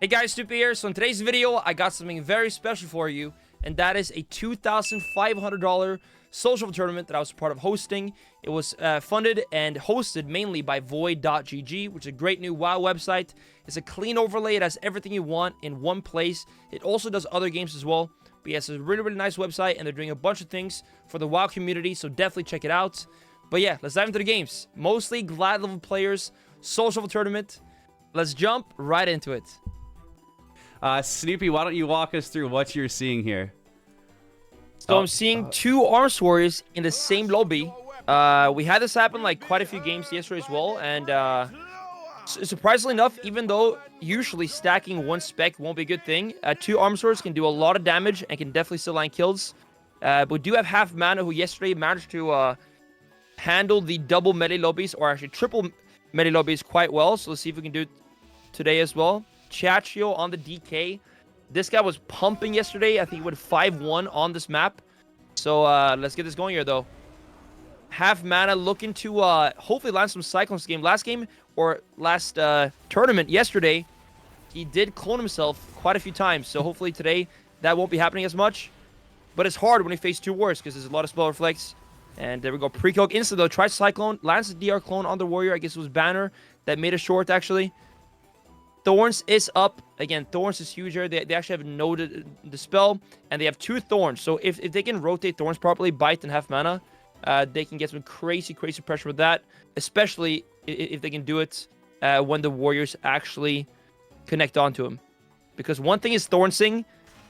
Hey guys, Snupy here. So in today's video, I got something very special for you, and that is a $2,500 social tournament that I was part of hosting. It was funded and hosted mainly by Void.gg, which is a great new WoW website. It's a clean overlay. It has everything you want in one place. It also does other games as well. But yes, it's a really, really nice website, and they're doing a bunch of things for the WoW community, so definitely check it out. But yeah, let's dive into the games. Mostly Glad level players, social tournament. Let's jump right into it. Snupy, why don't you walk us through what you're seeing here? So I'm seeing two Arms Warriors in the same lobby. We had this happen like quite a few games yesterday as well, and surprisingly enough, even though usually stacking one spec won't be a good thing, two Arms Warriors can do a lot of damage and can definitely still line kills. But we do have Half Mana, who yesterday managed to handle the double melee lobbies, or actually triple melee lobbies quite well. So let's see if we can do it today as well. Chachio on the DK. This guy was pumping yesterday. I think he went 5-1 on this map. So let's get this going here, though. Half Mana looking to hopefully land some Cyclones game. Last game, or last tournament yesterday, he did clone himself quite a few times. So hopefully today that won't be happening as much. But it's hard when he faces two warriors because there's a lot of spell reflex. And there we go. Precog instant, though. Tries Cyclone. Lands the DR clone on the warrior. I guess it was Banner that made a short, actually. Thorns is up. Again, Thorns is huge here. They actually have noted the spell, and they have two Thorns. So if they can rotate Thorns properly, Bite and Half Mana, they can get some crazy pressure with that, especially if they can do it when the Warriors actually connect onto him. Because one thing is Thornsing,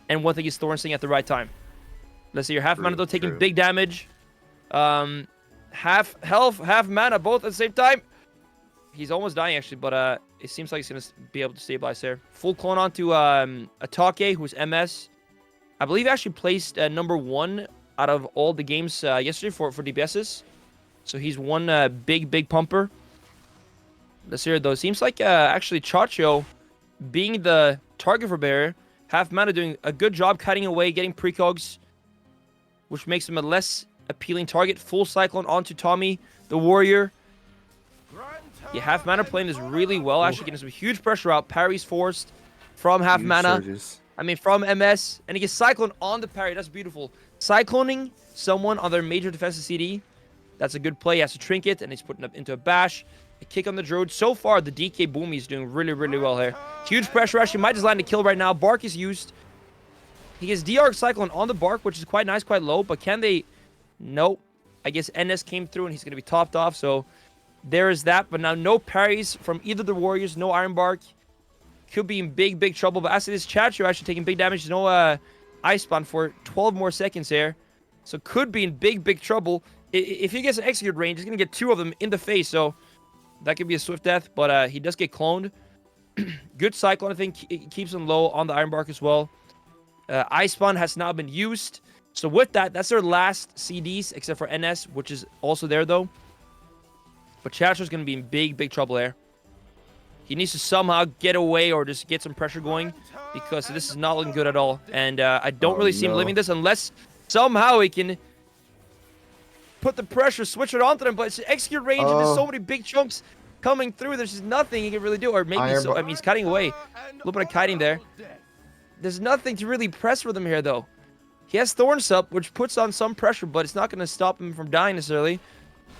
and one thing is Thornsing at the right time. Let's see, your Half Mana, though, taking big damage. Half health, Half Mana, both at the same time. He's almost dying, actually, but it seems like he's going to be able to stabilize there. Full clone onto Atake, who's MS. I believe he actually placed number 1 out of all the games yesterday for DPSs. So he's one big pumper. Let's hear it, though. Seems like actually Chachio, being the target for Bear, Half Mana doing a good job cutting away, getting precogs, which makes him a less appealing target. Full Cyclone onto Tommy, the Warrior. Yeah, Half Mana playing this really well. Actually getting some huge pressure out. Parry's forced from Half Mana. Surges. I mean, from MS. And he gets Cyclone on the parry. That's beautiful. Cycloning someone on their major defensive CD. That's a good play. He has a trinket, and he's putting up into a bash. A kick on the Druid. So far, the DK Boomy is doing really well here. Huge pressure. Actually, might just land a kill right now. Bark is used. He gets DR Cyclone on the Bark, which is quite nice, quite low. But can they... Nope. I guess NS came through, and he's going to be topped off, so... There is that, but now no parries from either of the Warriors, no Iron Bark. Could be in big trouble, but as it is, Chachio actually taking big damage. No Ice Spawn for 12 more seconds here. So could be in big trouble. If he gets an execute range, he's going to get 2 of them in the face, so that could be a swift death, but he does get cloned. Good Cyclone, I think, it keeps him low on the Iron Bark as well. Ice Spawn has now been used. So with that, that's their last CDs, except for NS, which is also there, though. But Chachio's going to be in big trouble there. He needs to somehow get away or just get some pressure going, because this is not looking good at all. And I don't really see him living this unless somehow he can put the pressure, switch it onto them. But it's execute range, and there's so many big chunks coming through. There's just nothing he can really do. Or maybe I mean, he's cutting away. A little bit of kiting there. There's nothing to really press for them here, though. He has Thorns up, which puts on some pressure, but it's not going to stop him from dying necessarily.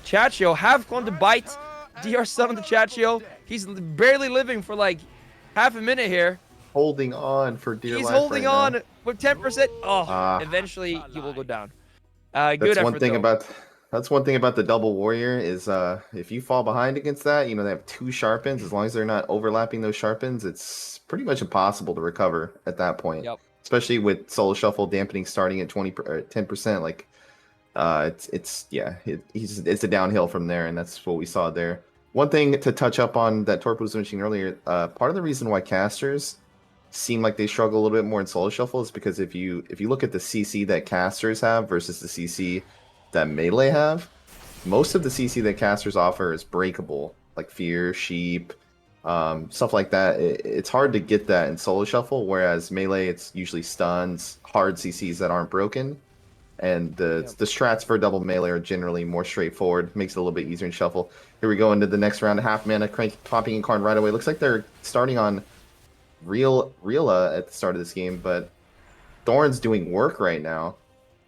Chachio, half gone to Bite. DR stun on the Chachio. He's barely living for like half a minute here. Holding on for dear life. He's holding on with 10%. Oh, eventually he will go down. Good effort, that's one thing about the double warrior is if you fall behind against that, you know, they have 2 sharpens. As long as they're not overlapping those sharpens, it's pretty much impossible to recover at that point. Yep. Especially with solo shuffle dampening starting at 10%. Like it's a downhill from there, and that's what we saw there. One thing to touch up on that Torp was mentioning earlier, part of the reason why casters seem like they struggle a little bit more in solo shuffle is because if you look at the CC that casters have versus the CC that melee have, most of the CC that casters offer is breakable, like Fear, Sheep, stuff like that. It's hard to get that in solo shuffle, whereas melee, it's usually stuns, hard CCs that aren't broken. And the strats for double melee are generally more straightforward. Makes it a little bit easier in shuffle. Here we go into the next round. Half Mana, popping in card right away. Looks like they're starting on Rila at the start of this game, but Thorn's doing work right now.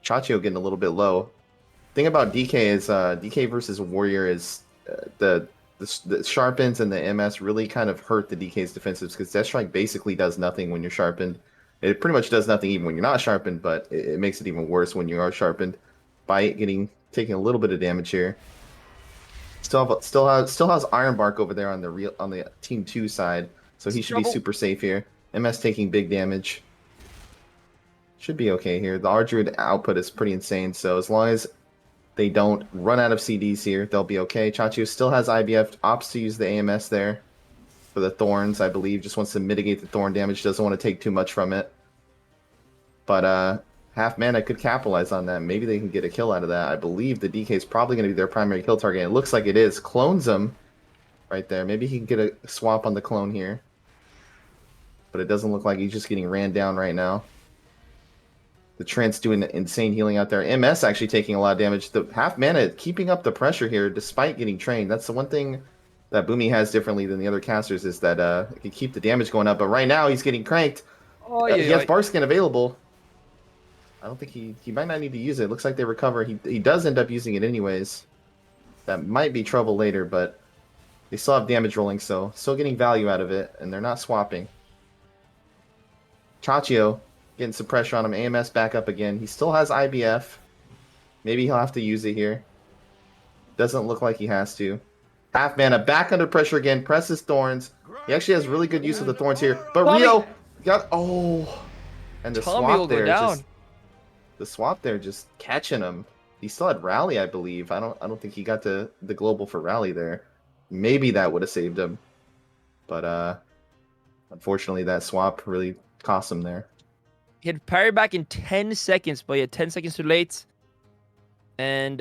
Chacho getting a little bit low. Thing about DK is DK versus Warrior is the sharpens and the MS really kind of hurt the DK's defensives because Death Strike basically does nothing when you're sharpened. It pretty much does nothing even when you're not sharpened, but it makes it even worse when you are sharpened by taking a little bit of damage here. Still has Iron Bark over there on the Team 2 side, so he should be super safe here. MS taking big damage. Should be okay here. The Ardruid output is pretty insane, so as long as they don't run out of CDs here, they'll be okay. Chacho still has IBF, opts to use the AMS there for the Thorns, I believe. Just wants to mitigate the Thorn damage, doesn't want to take too much from it. But half mana could capitalize on that. Maybe they can get a kill out of that. I believe the DK is probably going to be their primary kill target. It looks like it is. Clones him right there. Maybe he can get a swap on the clone here. But it doesn't look like he's just getting ran down right now. The Trent's doing insane healing out there. MS actually taking a lot of damage. The half mana keeping up the pressure here despite getting trained. That's the one thing that Boomy has differently than the other casters is that it can keep the damage going up. But right now he's getting cranked. Oh, he has Bark Skin available. I don't think he might not need to use it. It looks like they recover. He does end up using it anyways. That might be trouble later, but they still have damage rolling, so still getting value out of it, and they're not swapping. Chacho getting some pressure on him. AMS back up again. He still has IBF. Maybe he'll have to use it here. Doesn't look like he has to. Half mana back under pressure again. Presses Thorns. He actually has really good use of the Thorns here. But Tommy! Rio got and the Tommy will swap go there down. just catching him. He still had rally, I believe. I don't think he got the global for rally there. Maybe that would have saved him. But unfortunately that swap really cost him there. He had parry back in 10 seconds, but he had 10 seconds too late. And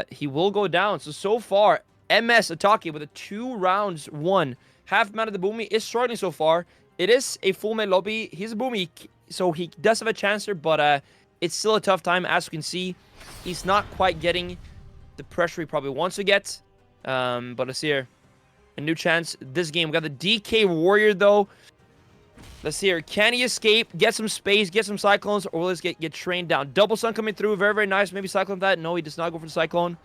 he will go down. So far, MS Atake with a 2 rounds won. Half mana of the Boomy is struggling so far. It is a full man lobby. He's a Boomy, so he does have a chance here, but it's still a tough time. As you can see, he's not quite getting the pressure he probably wants to get. But let's see here. A new chance this game. We got the DK Warrior, though. Let's see here. Can he escape, get some space, get some Cyclones, or will this get trained down? Double Sun coming through. Very, very nice. Maybe Cyclone that. No, he does not go for the Cyclone.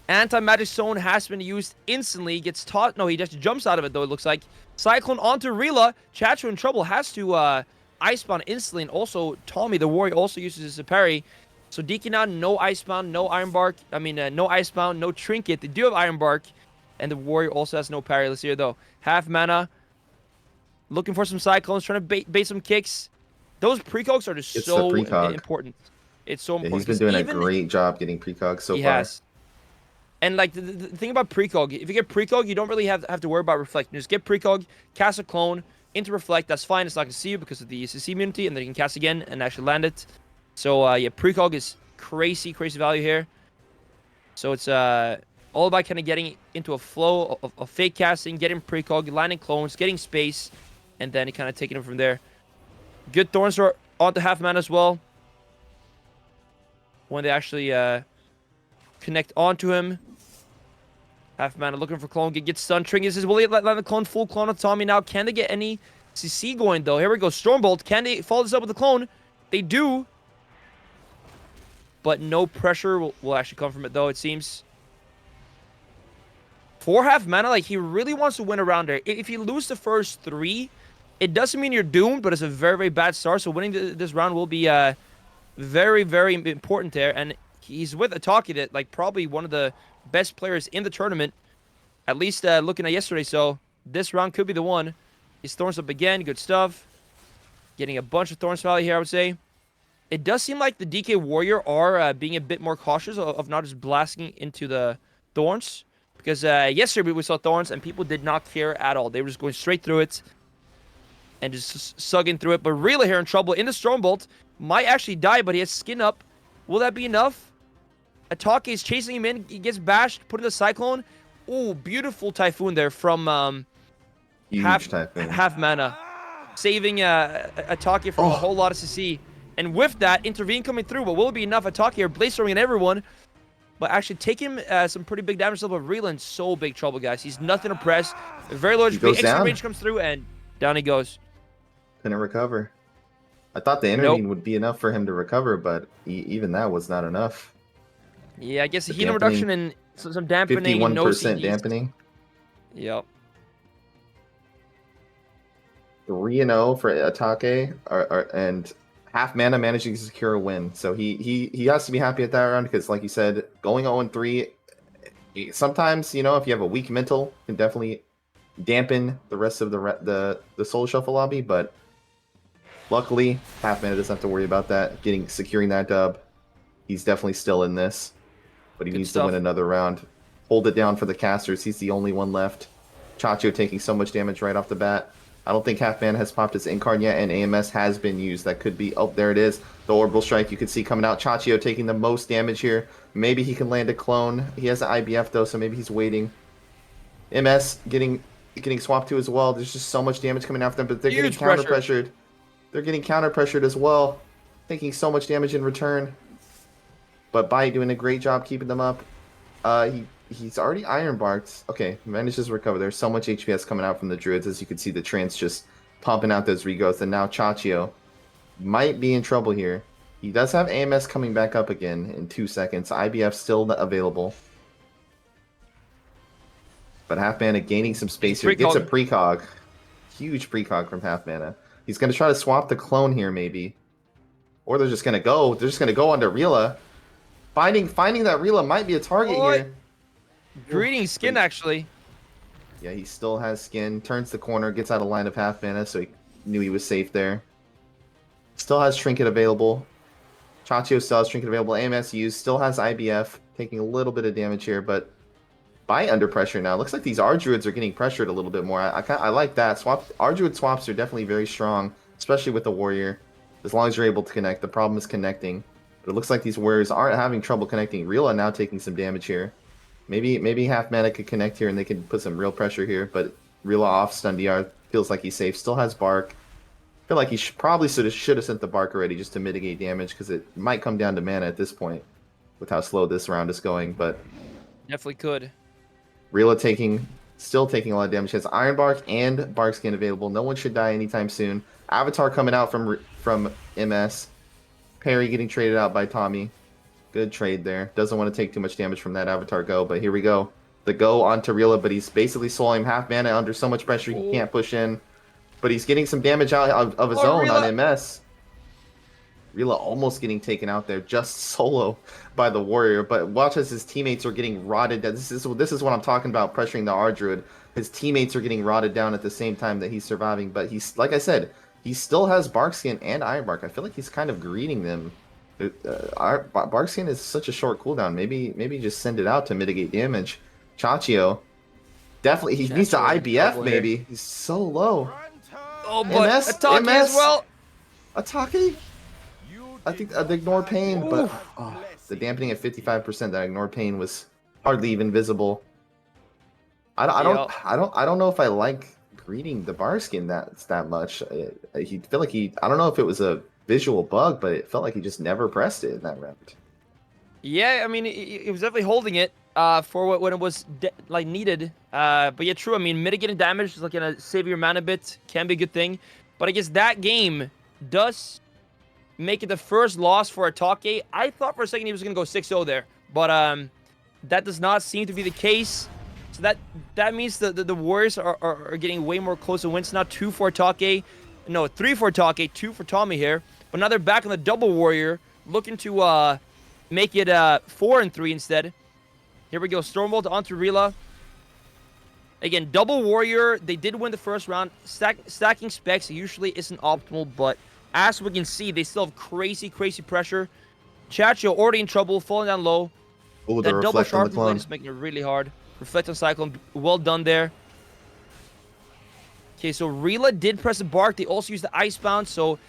Anti-Magic Stone has been used instantly. Gets taught. No, he just jumps out of it, though, it looks like. Cyclone onto Rila. Chacho in trouble. Has to Icebound instantly. And also, Tommy, the Warrior, also uses his parry. So DK now, no Icebound, no Iron Bark. I mean, no Icebound, no Trinket. They do have Iron Bark. And the Warrior also has no parry. Let's see here, though. Half mana. Looking for some Cyclones. Trying to bait some kicks. Those precogs are just so important. It's so important. Yeah, he's been doing a great job getting precogs so far. He has. And like the thing about precog, if you get precog, you don't really have to worry about reflect. You just get precog, cast a clone into reflect. That's fine. It's not gonna see you because of the CC immunity, and then you can cast again and actually land it. So yeah, precog is crazy value here. So it's all about kind of getting into a flow of fake casting, getting precog, landing clones, getting space, and then kind of taking them from there. Good Thorn Sword onto half mana as well. When they actually connect onto him. Half mana looking for clone. Get stunned. Trinket says, will he let the clone full clone on Tommy now? Can they get any CC going though? Here we go. Stormbolt. Can they follow this up with the clone? They do. But no pressure will actually come from it though, it seems. For half mana, like he really wants to win around there. If you lose the first 3, it doesn't mean you're doomed, but it's a very, very bad start. So winning this round will be very, very important there. And he's with Atake, that like probably one of the best players in the tournament, at least looking at yesterday. So this round could be the one. He's Thorns up again. Good stuff. Getting a bunch of Thorns value here, I would say. It does seem like the DK Warrior are being a bit more cautious of not just blasting into the Thorns. Because yesterday we saw Thorns and people did not care at all. They were just going straight through it and just sugging through it. But really here in trouble in the Stormbolt. Might actually die, but he has skin up. Will that be enough? Atake is chasing him in. He gets bashed. Put in the Cyclone. Ooh, beautiful Typhoon there from half mana. Saving Atake from a whole lot of CC. And with that, Intervene coming through. But will it be enough? Atake here, Blaze throwing at everyone. but actually taking some pretty big damage level. Rila in so big trouble, guys. He's nothing to press. Very low HP. goes Extra down. range comes through, and down he goes. Couldn't recover. I thought the intervene would be enough for him to recover, but even that was not enough. Yeah, I guess The healing dampening, reduction and some dampening. 51% dampening. Yep. 3-0 for Atake, and half mana managing to secure a win. So he has to be happy at that round because, like you said, going 0-3, sometimes, you know, if you have a weak mental, can definitely dampen the rest of the Soul Shuffle lobby. But luckily, half mana doesn't have to worry about that. Securing that dub, he's definitely still in this, but he needs to win another round. Hold it down for the casters. He's the only one left. Chacho taking so much damage right off the bat. I don't think Half Man has popped his Incarn yet, and AMS has been used. That could be... Oh, there it is. The Orbital Strike you can see coming out. Chacho taking the most damage here. Maybe he can land a clone. He has an IBF, though, so maybe he's waiting. MS getting swapped to as well. There's just so much damage coming after them, but they're getting counter-pressured. They're getting counter-pressured as well. Taking so much damage in return. But Bai doing a great job keeping them up. He's already Iron Barked. Okay, manages to recover. There's so much HPS coming out from the Druids. As you can see, the Trance just pumping out those regrowths. And now Chacho might be in trouble here. He does have AMS coming back up again in 2 seconds. IBF still available. But Half Mana gaining some space here. Gets a precog. Huge precog from Half Mana. He's going to try to swap the clone here, maybe. Or they're just going to go. They're just going to go onto Rila. Finding that Rila might be a target here. Greeting skin, actually. Yeah, he still has skin. Turns the corner, gets out of line of half mana, so he knew he was safe there. Still has Trinket available. Chacho still has Trinket available. AMS used. Still has IBF. Taking a little bit of damage here, but Bai under pressure now. Looks like these R-Druids are getting pressured a little bit more. I like that. R-Druid swaps are definitely very strong, especially with the Warrior. As long as you're able to connect. The problem is connecting. But it looks like these Warriors aren't having trouble connecting. Rila now taking some damage here. Maybe Half Mana could connect here and they can put some real pressure here, but Rila off stun DR feels like he's safe. Still has Bark. I feel like he probably should have sent the Bark already just to mitigate damage because it might come down to mana at this point with how slow this round is going. But definitely could. Rila still taking a lot of damage. He has Iron Bark and Bark Skin available. No one should die anytime soon. Avatar coming out from MS. Perry getting traded out by Tommy. Good trade there. Doesn't want to take too much damage from that Avatar go, but here we go. The go onto Rila, but he's basically soloing half mana under so much pressure he can't push in. But he's getting some damage out of his own Rila. on MS. Rila almost getting taken out there, just solo by the Warrior. But watch as his teammates are getting rotted down. This is what I'm talking about, pressuring the R-Druid. His teammates are getting rotted down at the same time that he's surviving. But he's, like I said, he still has Bark Skin and Iron Bark. I feel like he's kind of greeting them. Bark Skin is such a short cooldown. Maybe just send it out to mitigate damage. Chacho, definitely he needs the IBF. Maybe he's so low. Oh, but Atake as well. Atake. I think the ignore pain, but the dampening at 55%. That ignore pain was hardly even visible. I don't know if I like greeting the Bark Skin that much. I feel like I don't know if it was a visual bug, but it felt like he just never pressed it in that round. Yeah, I mean, he was definitely holding it for when it was needed. But yeah, true. I mean, mitigating damage is like gonna save your mana bit, can be a good thing. But I guess that game does make it the first loss for Atake. I thought for a second he was gonna go 6-0 there, but that does not seem to be the case. So that means the Warriors are getting way more close to wins now. 2 for Atake. No, 3 for Atake, 2 for Tommy here. But now they're back on the double Warrior, looking to make it 4-3 instead. Here we go, Stormbolt onto Rila. Again, double Warrior. They did win the first round. Stacking specs usually isn't optimal, but as we can see, they still have crazy pressure. Chacho already in trouble, falling down low. Oh, that double sharp blade is making it really hard. Reflect on Cyclone, well done there. Okay, so Rila did press the Bark. They also used the Icebound, so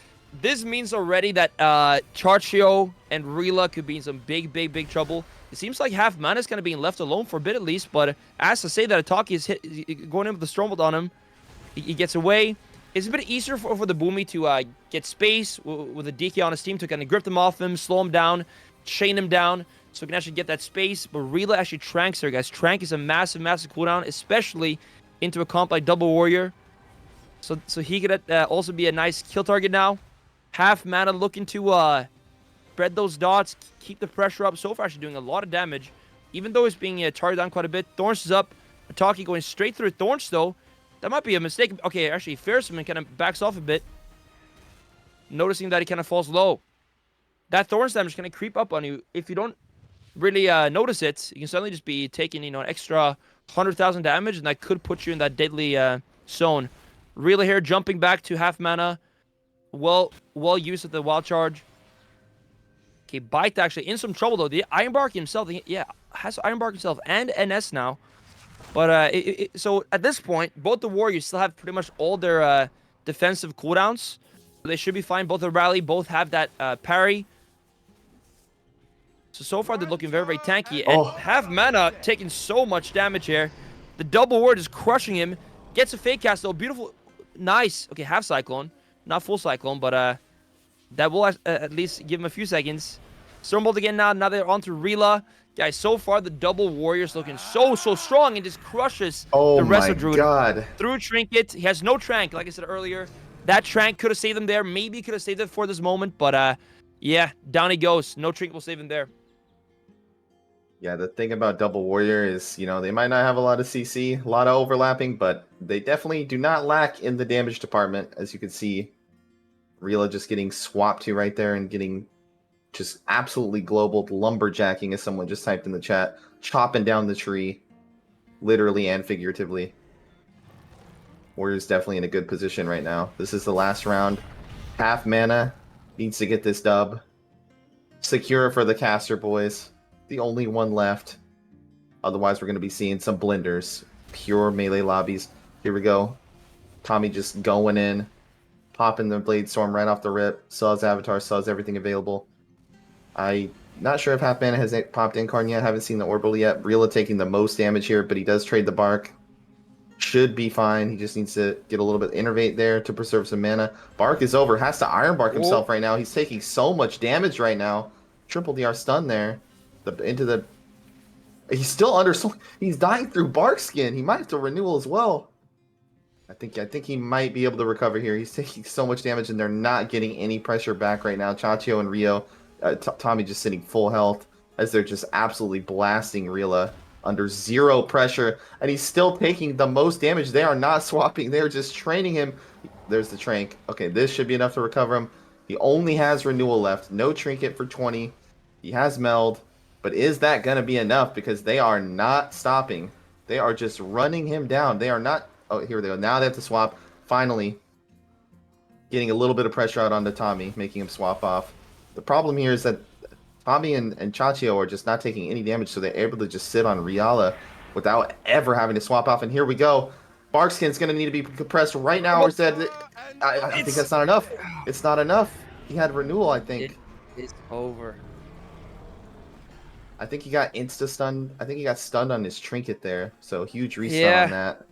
this means already that Chacho and Rila could be in some big trouble. It seems like half mana is kind of being left alone for a bit at least, but as to say that Atake is going in with the Stormbolt on him, he gets away. It's a bit easier for the Boomy to get space with a DK on his team to kind of grip them off him, slow him down, chain him down. so he can actually get that space. But Rila actually tranks her, guys. Trank is a massive, massive cooldown, especially into a comp like Double Warrior. So he could also be a nice kill target now. Half mana looking to spread those dots, keep the pressure up. So far, actually doing a lot of damage, even though it's being targeted down quite a bit. Thorns is up. Ataki going straight through Thorns, though. That might be a mistake. Okay, actually, Ferrisman kind of backs off a bit, noticing that he kind of falls low. That Thorns damage is going to creep up on you. If you don't really notice it, you can suddenly just be taking, an extra 100,000 damage, and that could put you in that deadly zone. Rila here jumping back to half mana. Well used at the wild charge. Okay, Bite actually in some trouble, though. The Ironbark himself, has Ironbark himself and NS now. But so at this point, both the Warriors still have pretty much all their defensive cooldowns. They should be fine. Both the Rally, both have that parry. So far, they're looking very, very tanky. And half mana taking so much damage here. The double ward is crushing him. Gets a fake cast, though. Beautiful. Nice. Okay, half Cyclone. Not full Cyclone, but that will at least give him a few seconds. Stormbolt again now. Now they're on to Rila. Guys, so far the double warrior's looking so strong and just crushes the Resto Druid. God. Through Trinket. He has no Trank, like I said earlier. That Trank could have saved him there. Maybe could have saved it for this moment, but yeah, down he goes. No Trinket will save him there. Yeah, the thing about Double Warrior is, they might not have a lot of CC, a lot of overlapping, but they definitely do not lack in the damage department. As you can see, Rila just getting swapped to right there and getting just absolutely global lumberjacking, as someone just typed in the chat, chopping down the tree, literally and figuratively. Warrior's definitely in a good position right now. This is the last round. Half mana, needs to get this dub. Secure for the caster, boys. The only one left. Otherwise, we're going to be seeing some blenders. Pure melee lobbies. Here we go. Tommy just going in. Popping the Blade Storm right off the rip. Saw his avatar, saw his everything available. I'm not sure if half mana has popped Incarn yet. Haven't seen the Orbital yet. Rila taking the most damage here, but he does trade the Bark. Should be fine. He just needs to get a little bit Innervate there to preserve some mana. Bark is over. Has to Ironbark himself right now. He's taking so much damage right now. Triple DR stun there. He's still under. He's dying through Bark skin. He might have to renewal as well. I think he might be able to recover here. He's taking so much damage, and they're not getting any pressure back right now. Chachio and Rio, Tommy just sitting full health as they're just absolutely blasting Rila under zero pressure, and he's still taking the most damage. They are not swapping. They're just training him. There's the Trank. Okay, this should be enough to recover him. He only has renewal left. No Trinket for 20. He has Meld. But is that going to be enough? Because they are not stopping. They are just running him down. They are not... Oh, here they go. Now they have to swap. Finally, getting a little bit of pressure out onto Tommy, making him swap off. The problem here is that Tommy and Chachio are just not taking any damage, so they're able to just sit on Riala without ever having to swap off. And here we go. Barkskin's going to need to be compressed right now, or said... I think that's not enough. It's not enough. He had renewal, I think. It's over. I think he got insta-stunned. I think he got stunned on his Trinket there. So huge restun on that.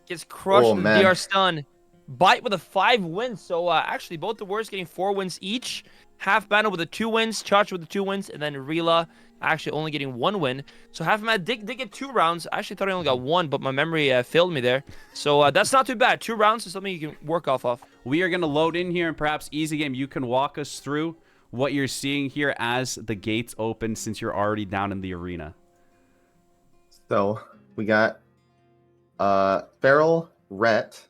Gets crushed with the DR stun. Bite with a 5 wins. So actually both the Warriors getting 4 wins each. Half Mana with the 2 wins. Charge with the 2 wins. And then Rila actually only getting 1 win. So Half Mana did get 2 rounds. I actually thought I only got 1, but my memory failed me there. So that's not too bad. 2 rounds is something you can work off of. We are going to load in here, and perhaps Easy Game, you can walk us through what you're seeing here as the gates open, since you're already down in the arena. So we got Feral Rhett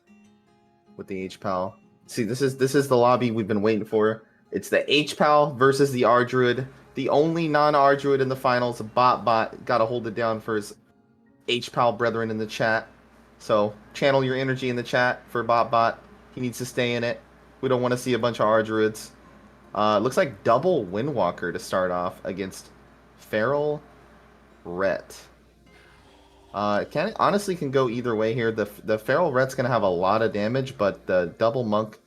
with the H-Pal. See, this is the lobby we've been waiting for. It's the H-Pal versus the R-Druid. The only non-R-Druid in the finals. Bot got to hold it down for his H-Pal brethren in the chat. So channel your energy in the chat for Bot. He needs to stay in it. We don't want to see a bunch of R-Druids. Looks like double Windwalker to start off against Feral Rhett. Honestly can go either way here. The Feral Rhett's going to have a lot of damage, but the double Monk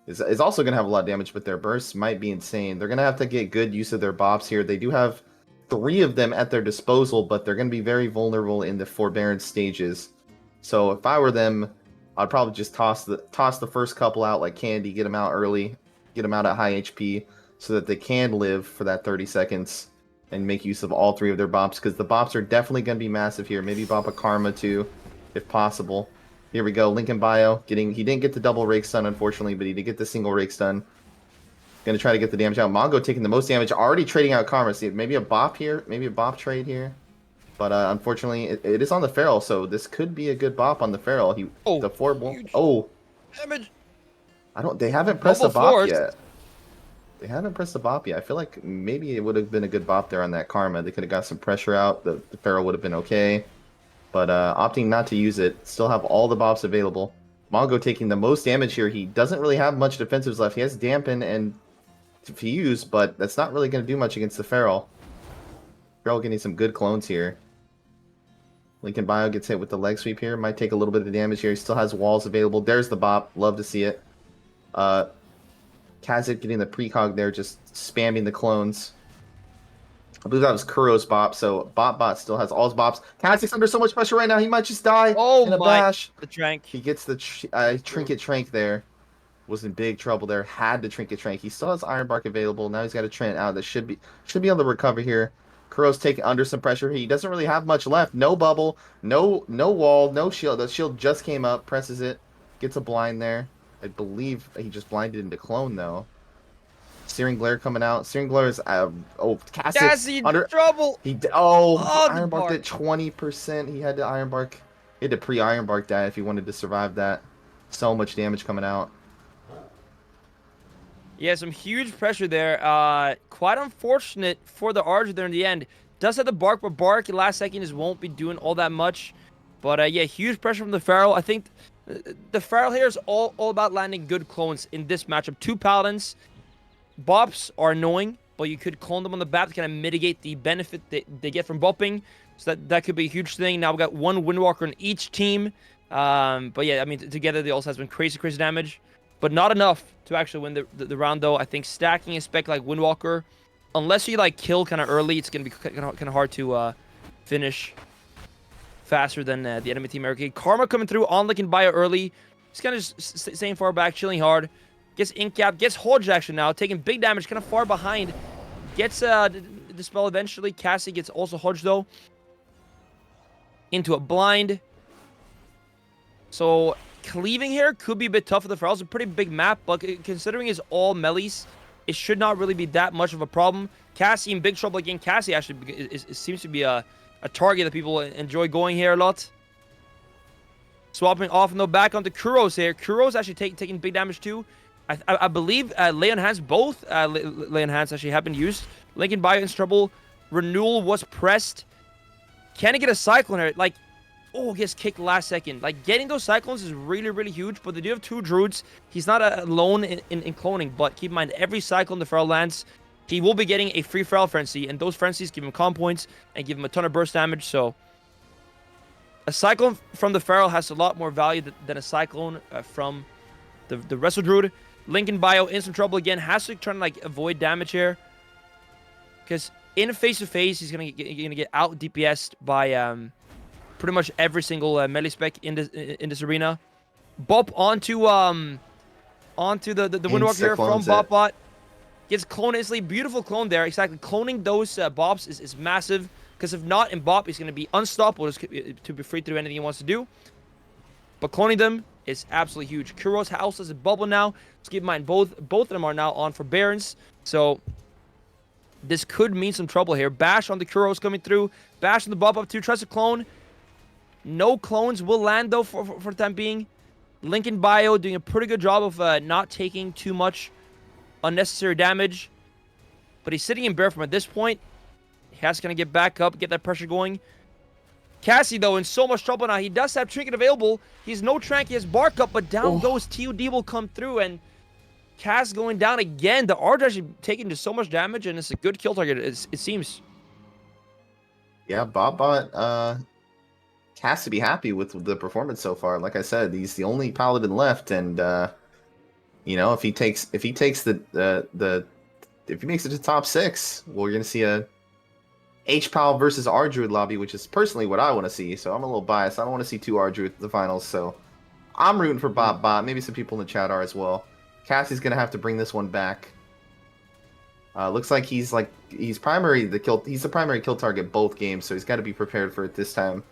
is also going to have a lot of damage, but their bursts might be insane. They're going to have to get good use of their bops here. They do have 3 of them at their disposal, but they're going to be very vulnerable in the Forbearance stages. So if I were them, I'd probably just toss the first couple out like candy, get them out early. Get them out at high HP so that they can live for that 30 seconds and make use of all 3 of their bops, because the bops are definitely going to be massive here. Maybe bop a Karma too, if possible. Here we go. Lincoln Bio he didn't get the double rake stun, unfortunately, but he did get the single rake stun. Going to try to get the damage out. Mongo taking the most damage, already trading out Karma. See, maybe a bop here, maybe a bop trade here. But unfortunately, it is on the Feral, so this could be a good bop on the Feral. The 4 won't. Oh, damage. they haven't pressed the Double bop force. yet. They haven't pressed the bop yet. I feel like maybe it would have been a good bop there on that Karma. They could have got some pressure out. The Feral would have been okay. But opting not to use it. Still have all the bops available. Mongo taking the most damage here. He doesn't really have much defensives left. He has Dampen and Fuse, but that's not really going to do much against the Feral. Feral getting some good clones here. Lincoln Bio gets hit with the leg sweep here. Might take a little bit of damage here. He still has walls available. There's the bop. Love to see it. Kazakh getting the precog there, just spamming the clones. I believe that was Kuro's bop, so Bot still has all his bops. Kazakh's under so much pressure right now, he might just die in a bash. The trank. He gets the Trinket Trank there. Was in big trouble there. Had the Trinket Trank. He still has Iron Bark available. Now he's got a Trent out. That should be able to recover here. Kuro's taking under some pressure. He doesn't really have much left. No bubble, no wall, no shield. The shield just came up, presses it, gets a blind there. I believe he just blinded into clone though. Searing Glare coming out. Searing Glare is Cassie under trouble. Iron Bark at 20%. He had to Iron Bark. He had to pre-Iron Bark that if he wanted to survive that. So much damage coming out. Yeah, some huge pressure there. Quite unfortunate for the Archer there in the end. Does have the Bark, but Bark last second just won't be doing all that much. But yeah, huge pressure from the Feral. I think the Feral here is all about landing good clones in this matchup. 2 Paladins. Bops are annoying, but you could clone them on the back to kind of mitigate the benefit they get from bopping. So that could be a huge thing. Now we got 1 Windwalker on each team. But yeah, I mean, together they also have some crazy damage. But not enough to actually win the round, though. I think stacking a spec like Windwalker, unless you like kill kind of early, it's going to be kind of hard to finish faster than the enemy team. Okay, Karma coming through on Lincoln Bio early. He's kind of just staying far back, chilling hard. Gets Ink Cap, gets Hodge action now, taking big damage, kind of far behind. Gets Dispel eventually. Cassie gets also Hodge, though. Into a blind. So cleaving here could be a bit tough for the Feral. It's a pretty big map, but considering it's all melees, it should not really be that much of a problem. Cassie in big trouble again. Cassie actually seems to be a target that people enjoy going here a lot. Swapping off and though back onto Kuro's here. Kuro's actually taking big damage too. I believe Leon Hands, both Leon Hands actually have been used. Lincoln Bio in trouble. Renewal was pressed. Can he get a Cyclone here? Like, oh, gets kicked last second. Like, getting those Cyclones is really, really huge, but they do have 2 Druids. He's not alone in cloning, but keep in mind, every Cyclone the Feral lands, he will be getting a free Feral Frenzy, and those Frenzies give him comp points and give him a ton of burst damage, so a Cyclone from the Feral has a lot more value than a Cyclone from the Resto Druid. Lincoln Bio in some trouble again, has to try to like avoid damage here, because in face-to-face, he's gonna get out DPS'd by pretty much every single melee spec in this arena. Bop onto the Windwalker here from Bopbot. Gets cloned instantly. Beautiful clone there. Exactly. Cloning those bops is massive, because if not in Bop, he's going to be unstoppable to be free to do anything he wants to do. But cloning them is absolutely huge. Kuro's house has a bubble now. Let's keep in mind, both of them are now on for Barons. So this could mean some trouble here. Bash on the Kuro's coming through. Bash on the Bop up 2. Tries to clone. No clones will land, though, for the time being. Lincoln Bio doing a pretty good job of not taking too much unnecessary damage. But he's sitting in bear form at this point. He has to kind of get back up, get that pressure going. Cassie, though, in so much trouble now. He does have Trinket available. He's no Trank. He has Bark up, but down goes TUD will come through. And Cass going down again. The Arch actually taking just so much damage, and it's a good kill target, it seems. Yeah, Botbot has to be happy with the performance so far. Like I said, he's the only Paladin left, and you know, if he makes it to top 6, we're gonna see a H-Pal versus R-Druid lobby, which is personally what I want to see. So I'm a little biased. I don't want to see 2 R-Druids at the finals. So I'm rooting for Bot. Maybe some people in the chat are as well. Cassie's gonna have to bring this one back. Looks like he's the primary kill target both games, so he's got to be prepared for it this time.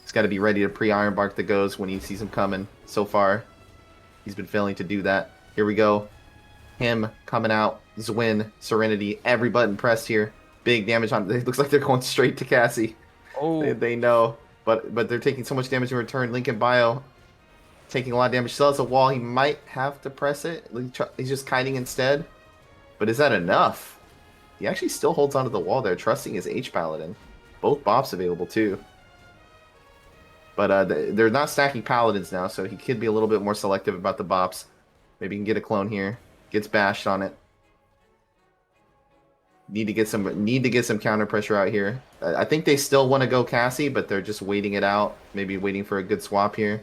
He's got to be ready to pre-Iron Bark the Ghost when he sees him coming. So far, he's been failing to do that. Here we go. Him coming out. Zwin, Serenity, every button pressed here. Big damage on. It looks like they're going straight to Cassie. Oh, They know, but they're taking so much damage in return. Lincoln Bio taking a lot of damage. Still has a wall. He might have to press it. He's just kiting instead. But is that enough? He actually still holds onto the wall there, trusting his H-Paladin. Both bops available too. But they're not stacking Paladins now, so he could be a little bit more selective about the bops. Maybe he can get a clone here. Gets bashed on it. Need to get some counter pressure out here. I think they still want to go Cassie, but they're just waiting it out. Maybe waiting for a good swap here.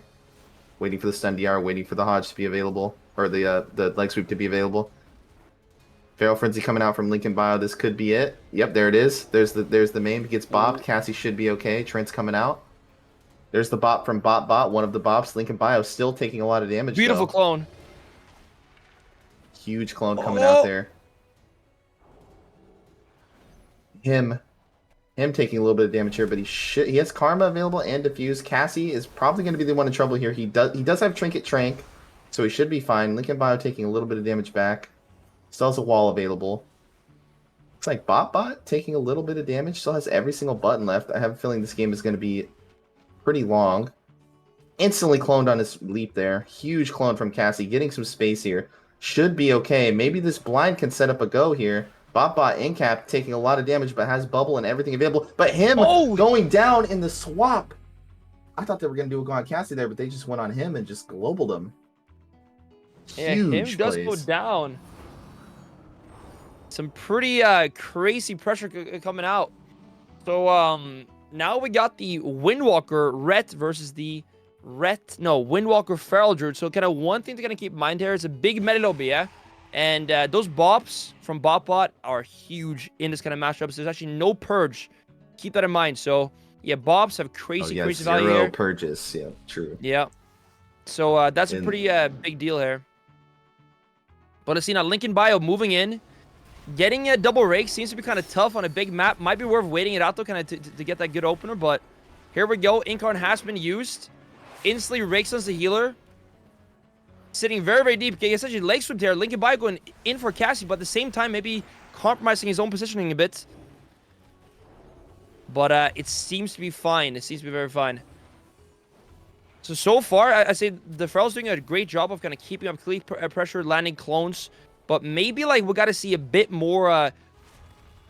Waiting for the stun DR, waiting for the Hodge to be available, or the leg sweep to be available. Feral Frenzy coming out from Lincoln Bio. This could be it. Yep, there it is. There's the main. Gets bopped. Cassie should be okay. Trent's coming out. There's the bop from Bot, one of the bops. Lincoln Bio still taking a lot of damage. beautiful though. clone. Huge clone coming out there. Him taking a little bit of damage here, but he has Karma available and Diffuse. Cassie is probably going to be the one in trouble here. He does have Trinket Trank, so he should be fine. Lincoln Bio taking a little bit of damage back. Still has a wall available. Looks like Bot taking a little bit of damage. Still has every single button left. I have a feeling this game is going to be pretty long. Instantly cloned on his leap there. Huge clone from Cassie. Getting some space here. Should be okay. Maybe this blind can set up a go here. Bot Incap taking a lot of damage, but has bubble and everything available. But him going down in the swap. I thought they were going to do a go on Cassie there, but they just went on him and just globaled him. Yeah, Huge him does plays. go down. Some pretty crazy pressure coming out. So now we got the Windwalker Ret versus the Windwalker Feral Druid. So kind of one thing to kind of keep in mind here is a big meta lobby, yeah? And those bops from Bot are huge in this kind of matchups. There's actually no purge. Keep that in mind. So yeah, bops have crazy value here. Zero purges. Yeah, true. Yeah. So that's a pretty big deal here. But let's see now, Lincoln Bio moving in. Getting a double rake seems to be kind of tough on a big map. Might be worth waiting it out though, kind of to get that good opener. But here we go. Incarn has been used. Instantly rakes us the healer. Sitting very, very deep. Okay, essentially leg sweep there. Lincoln Bio going in for Cassie, but at the same time maybe compromising his own positioning a bit. But it seems to be fine. It seems to be very fine. So far, I say the Feral's doing a great job of kind of keeping up cleat pressure, landing clones. But maybe like we got to see a bit more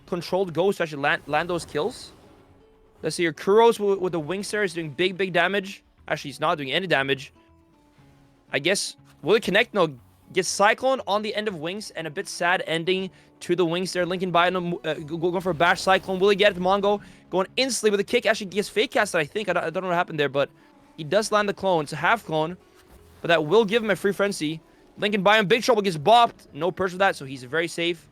controlled goes to actually land those kills. Let's see here. Kuros with the wings there is doing big damage. Actually, he's not doing any damage. I guess, will it connect? No. Gets Cyclone on the end of wings and a bit sad ending to the wings there. Lincoln Bio going for a bash Cyclone. Will he get it? Mongo going instantly with a kick. Actually gets fake casted, I think. I don't know what happened there, but he does land the clone. It's a half clone, but that will give him a free frenzy. Lincoln Bio in big trouble, gets bopped. No purge for that, so he's very safe.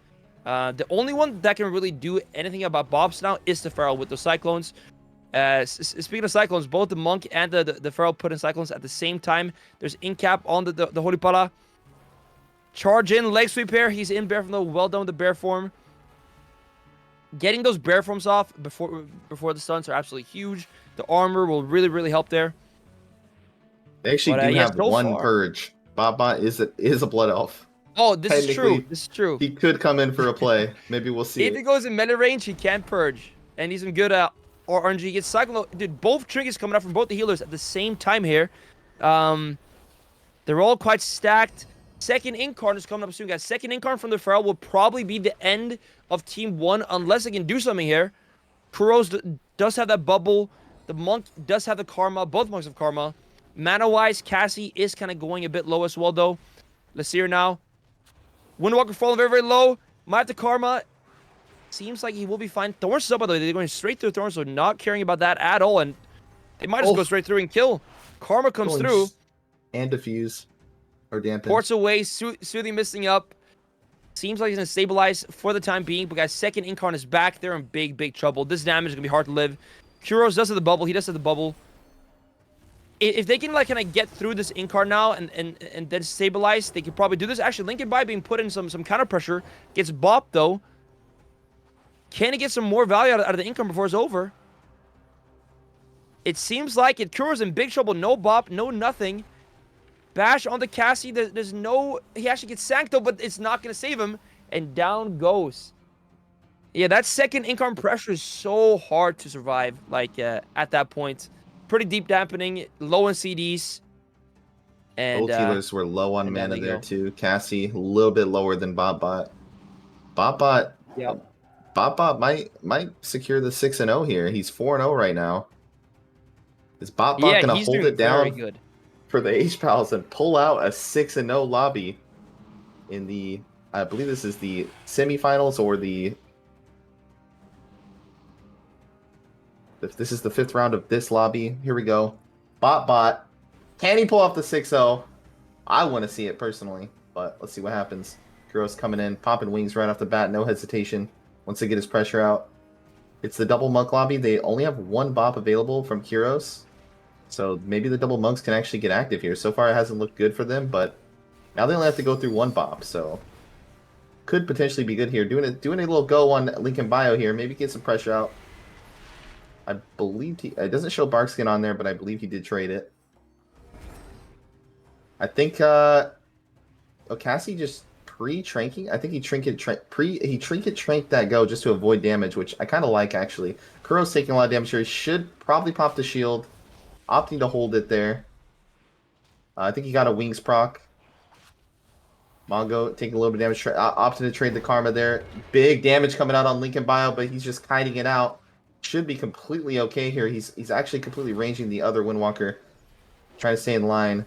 The only one that can really do anything about bops now is the Feral with the Cyclones. Speaking of Cyclones, both the Monk and the Feral put in Cyclones at the same time. There's Incap on the Holy Pala. Charge in, leg sweep here. He's in bear form though. Well done with the bear form. Getting those bear forms off before the stuns are absolutely huge. The armor will really help there. They actually do have one purge. Bot is a blood elf. Oh, this is true. This is true. He could come in for a play. Maybe we'll see. If he goes in melee range, he can't purge. And he's in good RNG. He gets Cyclone. Dude, both triggers coming out from both the healers at the same time here. They're all quite stacked. Second Incarn is coming up soon, guys. Second Incarn from the Feral will probably be the end of Team 1 unless they can do something here. Kuros does have that bubble. The Monk does have the Karma. Both Monks have Karma. Mana-wise, Cassie is kind of going a bit low as well, though. Let's see her now. Windwalker falling very low. Might have the Karma. Seems like he will be fine. Thorns is up, by the way. They're going straight through Thorns, so not caring about that at all. And they might just go straight through and kill. Karma comes through. And diffuse. Or dampen. Ports away. Soothing missing up. Seems like he's going to stabilize for the time being. But guys, second Incarn is back. They're in big trouble. This damage is going to be hard to live. Kuros does have the bubble. He does have the bubble. if they can like kind of get through this incarn now and then stabilize, they could probably do this. Actually, Lincoln By being put in some counter pressure, gets bopped though. Can he get some more value out of the incarn before it's over? It seems like it. Kuro's in big trouble. No bop, no nothing. Bash on the Cassie. There's no... He actually gets sanked though, but it's not going to save him. And down goes. Yeah, that second incarn pressure is so hard to survive. Like, at that point. Pretty deep dampening. Low in CDs. And, Both healers were low on mana there too. Cassie, a little bit lower than BotBot. BotBot... Yep. BotBot might secure the 6-0 here. He's 4-0 right now. Is BotBot going to hold it down for the H-Pals and pull out a 6-0 lobby in the... I believe this is the semifinals or the... This is the 5th round of this lobby. Here we go. BotBot. Can he pull off the 6-0? I want to see it personally, but let's see what happens. Kuro's coming in, popping wings right off the bat. No hesitation. Once they get his pressure out. It's the double monk lobby. They only have one bop available from Kuros. So maybe the double monks can actually get active here. So far it hasn't looked good for them, but now they only have to go through one bop. So could potentially be good here. Doing a little go on Lincoln Bio here. Maybe get some pressure out. I believe it doesn't show Barkskin on there, but I believe he did trade it. I think Cassie just pre-tranking. I think he trinket tranked that go just to avoid damage, which I kind of like actually. Kuro's taking a lot of damage here. He should probably pop the shield, opting to hold it there. I think he got a wings proc. Mongo taking a little bit of damage, opting to trade the karma there. Big damage coming out on Lincoln Bio, but he's just kiting it out. Should be completely okay here. He's actually completely ranging the other Windwalker, trying to stay in line.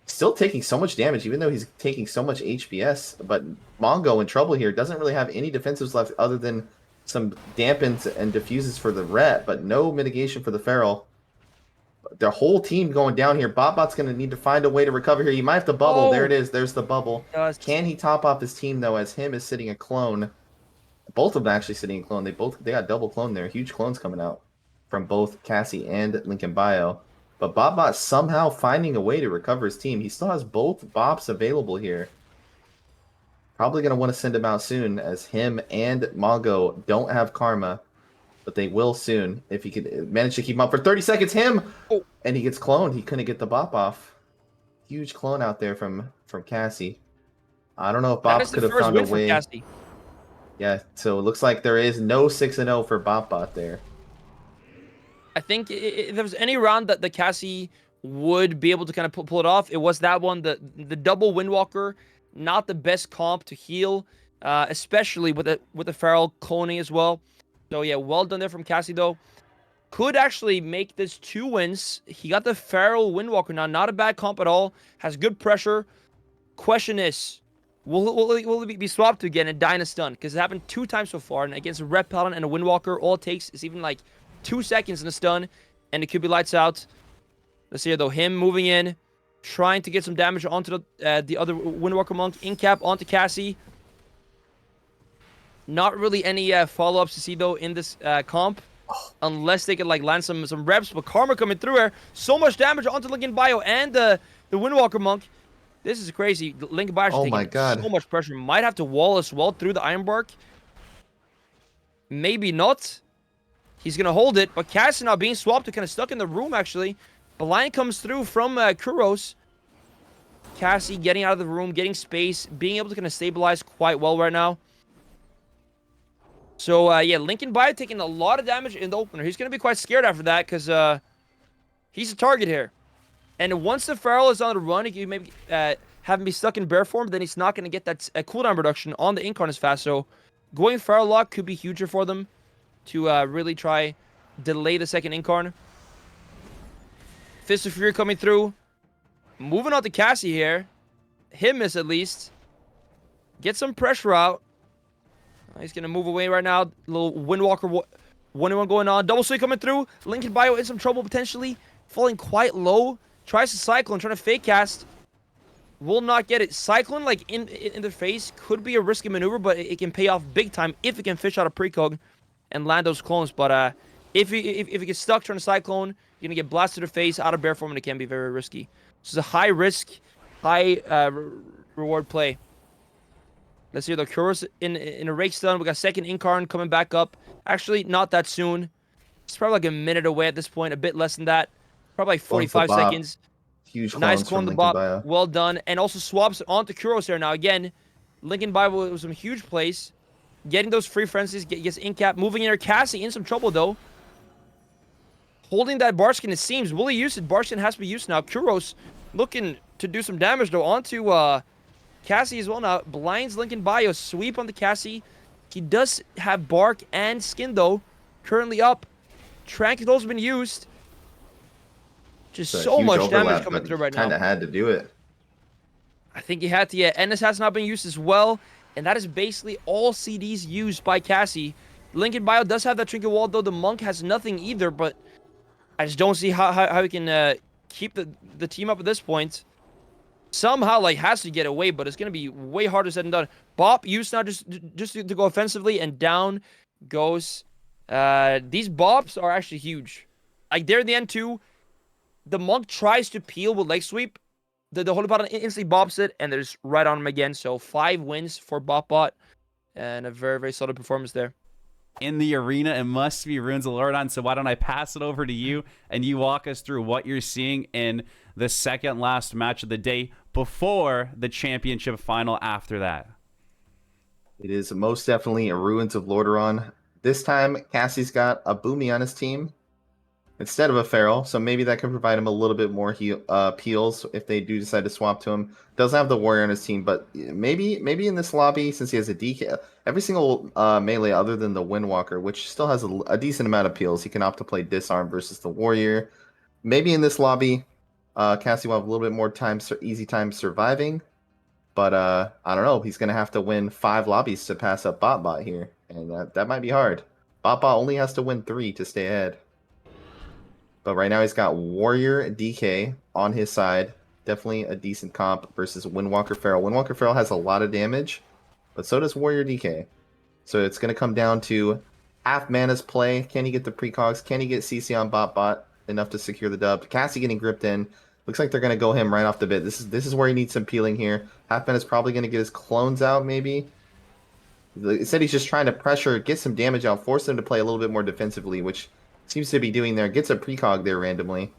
Still taking so much damage, even though he's taking so much HPS. But Mongo in trouble here. Doesn't really have any defensives left other than some dampens and diffuses for the Ret, but no mitigation for the Feral. Their whole team going down here. BotBot's going to need to find a way to recover here. He might have to bubble. There it is. There's the bubble. Can he top off his team, though, as him is sitting a clone? Both of them actually sitting a clone. They got double clone there. Huge clones coming out from both Cassie and Lincoln Bio. But BotBot somehow finding a way to recover his team. He still has both bops available here. Probably going to want to send him out soon, as him and Mongo don't have karma. But they will soon if he could manage to keep him up for 30 seconds. And he gets cloned. He couldn't get the bop off. Huge clone out there from Cassie. I don't know if Bop could have found a way. Yeah, so it looks like there is no 6-0 for BotBot there. I think if there was any round that the Cassie would be able to kind of pull it off, it was that one. The double Windwalker, not the best comp to heal, especially with the Feral cloning as well. So yeah, well done there from Cassie though. Could actually make this 2 wins. He got the Feral Windwalker now, not a bad comp at all. Has good pressure. Question is, will it be swapped again and die in a stun? Because it happened 2 times so far, and against a Red Paladin and a Windwalker, all it takes is even like 2 seconds in a stun, and it could be lights out. Let's see here, though. Him moving in, trying to get some damage onto the other Windwalker monk. In cap onto Cassie. Not really any follow-ups to see, though, in this comp. Unless they could, like, land some reps. But Karma coming through here. So much damage onto Lincoln Bio and the Windwalker monk. This is crazy. Lincoln Bio taking so much pressure. Might have to wall as well through the Ironbark. Maybe not. He's going to hold it, but Cassie now being swapped to kind of stuck in the room, actually. Blind comes through from Kuros. Cassie getting out of the room, getting space, being able to kind of stabilize quite well right now. So, yeah, Lincoln Bio taking a lot of damage in the opener. He's going to be quite scared after that because he's a target here. And once the Feral is on the run, he can maybe have him be stuck in bear form, then he's not going to get that cooldown reduction on the Incarn as fast. So, going Feral lock could be huger for them to really try delay the second Incarn. Fist of Fury coming through. Moving on to Cassie here. Him miss at least. Get some pressure out. He's going to move away right now. Little Windwalker 1-1 going on. Double swing coming through. Lincoln Bio in some trouble potentially. Falling quite low. Tries to Cyclone, trying to fake cast. Will not get it. Cyclone, like, in the face could be a risky maneuver, but it can pay off big time if it can fish out a precog and land those clones. But if he gets stuck trying to Cyclone, You're going to get blasted to the face out of bear form, and it can be very risky. This is a high risk, high reward play. Let's see, the Kuros in a rake stun. We got second Incarn coming back up. Actually, not that soon. It's probably like a minute away at this point, a bit less than that. Probably like 45 seconds. Huge Nice clones clone from the Lincoln bot. Bio. Well done. And also swaps onto Kuros there. Now, again, Lincoln Bio was some huge plays. Getting those free frenzies, gets Incap. Moving in there. Cassie in some trouble, though. Holding that Barskin, it seems. Will he use it? Barskin has to be used now. Kuros looking to do some damage, though, onto Cassie as well now. Blinds Lincoln Bio. Sweep on the Cassie. He does have Bark and Skin, though. Currently up. Trank has also been used. Just so much damage coming through right now. Kind of had to do it. I think he had to. Yeah, Ennis has not been used as well. And that is basically all CDs used by Cassie. Lincoln Bio does have that Trinket Wall, though. The Monk has nothing either, but I just don't see how he can keep the team up at this point. Somehow, like, has to get away, but it's going to be way harder said than done. Bop used now just to go offensively, and down goes. These bops are actually huge. Like, they're in the end, too. The Monk tries to peel with leg sweep. The Holy Pot instantly bops it, and they're just right on him again. So 5 wins for BopBot, and a very, very solid performance there. In the arena, it must be Runes of Lordon. So why don't I pass it over to you, and you walk us through what you're seeing in the second last match of the day before the championship final after that. It is most definitely a Ruins of Lordaeron. This time, Cassie's got a Boomy on his team instead of a Feral, so maybe that can provide him a little bit more peels if they do decide to swap to him. Doesn't have the Warrior on his team, but maybe in this lobby, since he has a DK, every single melee other than the Windwalker, which still has a decent amount of peels, he can opt to play Disarm versus the Warrior. Maybe in this lobby, Cassie will have a little bit more easy time surviving, but I don't know. He's going to have to win 5 lobbies to pass up BotBot here, and that might be hard. BotBot only has to win 3 to stay ahead. But right now he's got Warrior DK on his side. Definitely a decent comp versus Windwalker Feral. Windwalker Feral has a lot of damage, but so does Warrior DK. So it's going to come down to half mana's play. Can he get the precogs? Can he get CC on BotBot enough to secure the dub? Cassie getting gripped in. Looks like they're going to go him right off the bit. This is where he needs some peeling here. Half mana's probably going to get his clones out maybe. It said he's just trying to pressure, get some damage out, force them to play a little bit more defensively, which seems to be doing there. Gets a precog there randomly.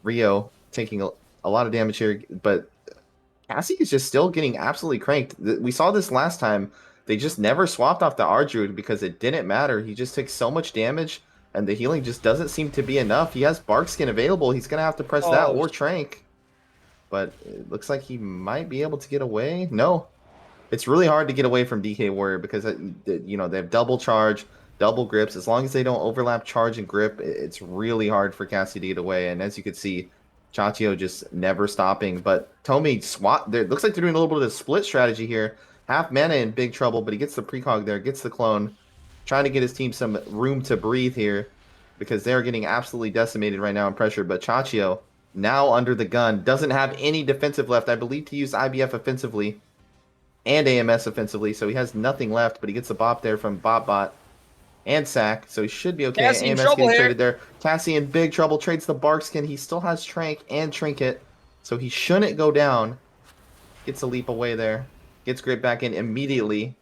Rio taking a lot of damage here, but Cassie is just still getting absolutely cranked. We saw this last time. They just never swapped off the Ardruid because it didn't matter. He just takes so much damage, and the healing just doesn't seem to be enough. He has Barkskin available. He's going to have to press that or Trank. But it looks like he might be able to get away. No. It's really hard to get away from DK Warrior because, you know, they have double charge, double grips. As long as they don't overlap charge and grip, it's really hard for Cassie to get away. And as you can see, Chachio just never stopping. But Tomi swat there. Looks like they're doing a little bit of split strategy here. Half mana in big trouble, but he gets the precog there, gets the clone. Trying to get his team some room to breathe here because they're getting absolutely decimated right now in pressure. But Chachio, now under the gun, doesn't have any defensive left. I believe to use IBF offensively and AMS offensively, so he has nothing left, but he gets a bop there from BotBot and Sack, so he should be okay. Cassie AMS getting traded there. Cassie in big trouble, trades the Barkskin. He still has Trank and Trinket, so he shouldn't go down. Gets a leap away there. Gets Grip back in immediately.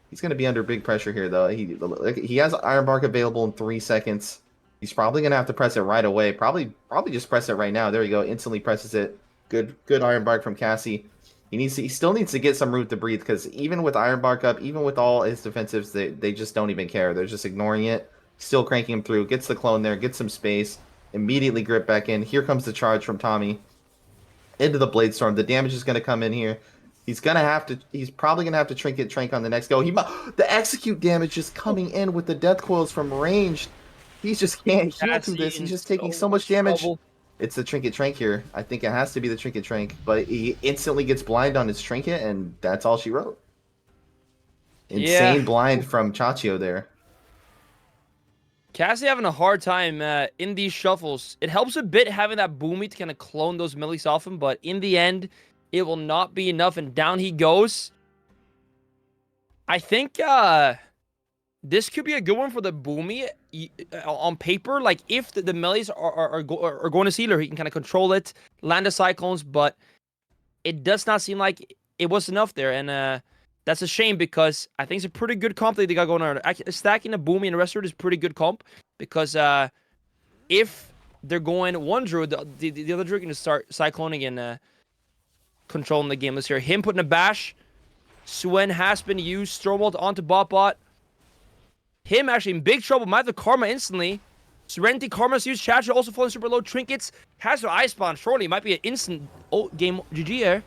He's going to be under big pressure here, though. He has Iron Bark available in 3 seconds. He's probably going to have to press it right away. Probably just press it right now. There you go. Instantly presses it. Good Iron Bark from Cassie. He still needs to get some room to breathe because even with Iron Bark up, even with all his defensives, they just don't even care. They're just ignoring it. Still cranking him through. Gets the clone there. Gets some space. Immediately Grip back in. Here comes the charge from Tommy. Into the Blade Storm. The damage is going to come in here. He's probably gonna have to Trank on the next go. The execute damage is coming in with the death coils from range. He just can't heal through this. He's just taking so much damage. It's the Trinket Trank here. I think it has to be the Trinket Trank, but he instantly gets blind on his Trinket, and that's all she wrote. Insane blind from Chachio there. Cassie having a hard time in these shuffles. It helps a bit having that Boomy to kind of clone those millies off him, but in the end, it will not be enough, and down he goes. I think This could be a good one for the Boomy on paper. Like, if the melees are going to Sealer, he can kind of control it, land the Cyclones, but it does not seem like it was enough there. And that's a shame because I think it's a pretty good comp that they got going on. Stacking the Boomy and the Resto is pretty good comp because if they're going one Druid, the other Druid can just start cycloning and controlling the game. Let's hear him putting a bash. Swen has been used. Strombolt onto bot. Him actually in big trouble. Might have the Karma instantly. Serenity Karma's used. Chatcher also falling super low. Trinkets has no Ice Spawn. Surely it might be an instant game GG here.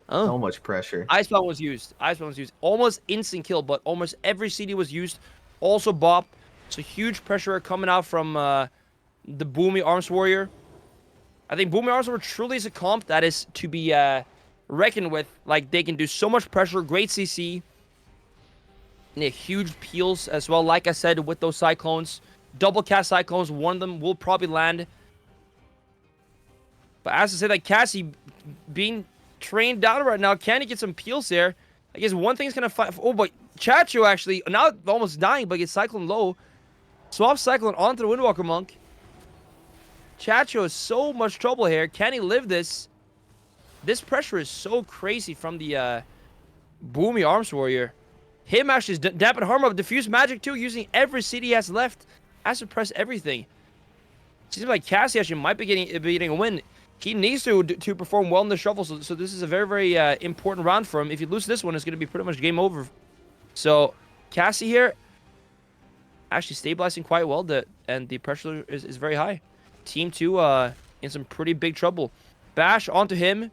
Oh. So much pressure. Ice Spawn was used. Almost instant kill, but almost every CD was used. Also Bop. So huge pressure coming out from the Boomy Arms Warrior. I think Boomy Arms Warrior truly is a comp that is to be reckoned with. Like, they can do so much pressure. Great CC. And huge peels as well. Like I said, with those Cyclones. Double cast Cyclones. One of them will probably land. But as I said, like, Cassie being trained down right now. Can he get some peels there? I guess one thing's going to fight. Oh, but Chacho actually, now almost dying, but gets Cyclone low. Swap Cyclone onto the Windwalker Monk. Chacho is so much trouble here. Can he live this? This pressure is so crazy from the Boomy Arms Warrior. Him actually is dampen harm of diffuse magic too, using every CD he has left. Has to press everything. Seems like Cassie actually might be getting a win. He needs to perform well in the shuffle, so this is a very, very important round for him. If you lose this one, it's going to be pretty much game over. So, Cassie here, actually stabilizing quite well, and the pressure is very high. Team 2 in some pretty big trouble. Bash onto him.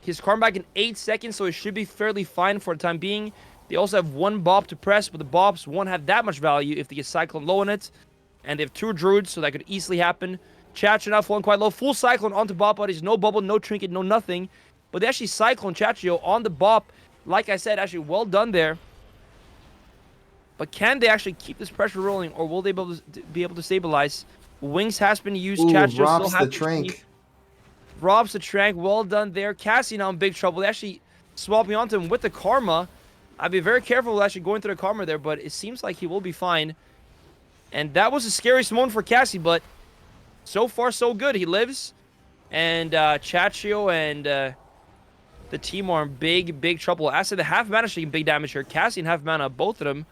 His Karma back in 8 seconds, so it should be fairly fine for the time being. They also have one Bob to press, but the Bobs won't have that much value if they get Cyclone low on it. And they have 2 Druids, so that could easily happen. Chacho now falling quite low. Full Cyclone onto Bop Buddies. No bubble, no trinket, no nothing. But they actually Cyclone Chacho on the Bop. Like I said, actually well done there. But can they actually keep this pressure rolling, or will they be able to stabilize? Wings has been used. Chacho robs still has the Trank. Robs the Trank. Well done there. Cassie now in big trouble. They actually swapping onto him with the Karma. I'd be very careful with actually going through the Karma there, but it seems like he will be fine. And that was the scariest moment for Cassie, but so far so good. He lives. And Chacho and the team are in big trouble. As to the half mana taking big damage here. Cassie and half mana, both of them.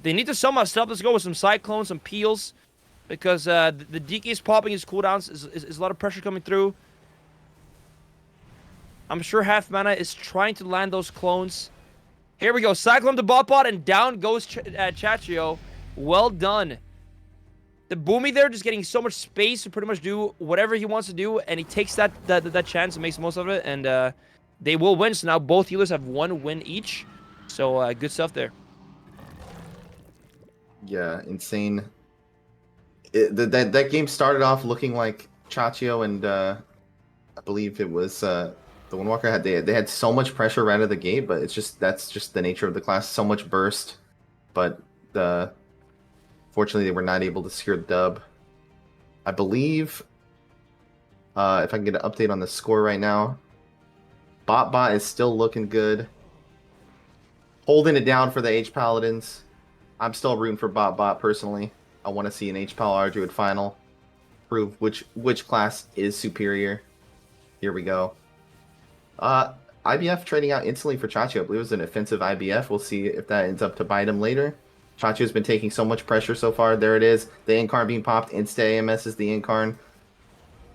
They need to somehow stop. Let's go with some Cyclones, some Peels. Because the DK is popping his cooldowns. Is a lot of pressure coming through. I'm sure half mana is trying to land those clones. Here we go. Cyclone to bot, and down goes Chacho. Well done. The Boomy there just getting so much space to pretty much do whatever he wants to do, and he takes that chance and makes the most of it, and they will win. So now both healers have 1 win each. So good stuff there. Yeah, insane. That game started off looking like Chacho and I believe it was the Windwalker they had so much pressure right out of the gate, but that's just the nature of the class. So much burst, but fortunately they were not able to secure the dub. I believe if I can get an update on the score right now, Bot is still looking good, holding it down for the H Paladins. I'm still rooting for Bot personally. I want to see an H Pal Arduid final prove which class is superior. Here we go. IBF trading out instantly for Chacho. I believe it was an offensive IBF. We'll see if that ends up to bite him later. Chacho's been taking so much pressure so far. There it is. The Incarn being popped. Insta AMS is the Incarn.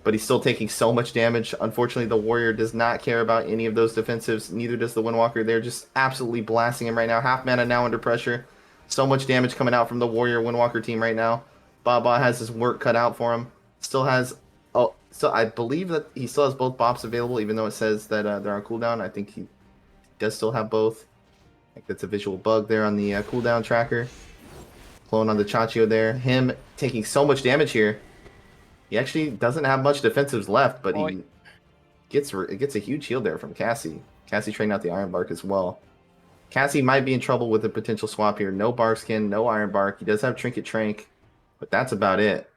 But he's still taking so much damage. Unfortunately, the Warrior does not care about any of those defensives. Neither does the Windwalker. They're just absolutely blasting him right now. Half mana now under pressure. So much damage coming out from the Warrior Windwalker team right now. Baba has his work cut out for him. Still has... Oh, so I believe that he still has both Bops available, even though it says that they're on cooldown. I think he does still have both. I think that's a visual bug there on the cooldown tracker. Clone on the Chacho there. Him taking so much damage here. He actually doesn't have much defensives left, but he gets a huge heal there from Cassie. Cassie trading out the Iron Bark as well. Cassie might be in trouble with a potential swap here. No Bark Skin, no Iron Bark. He does have Trinket Trank, but that's about it.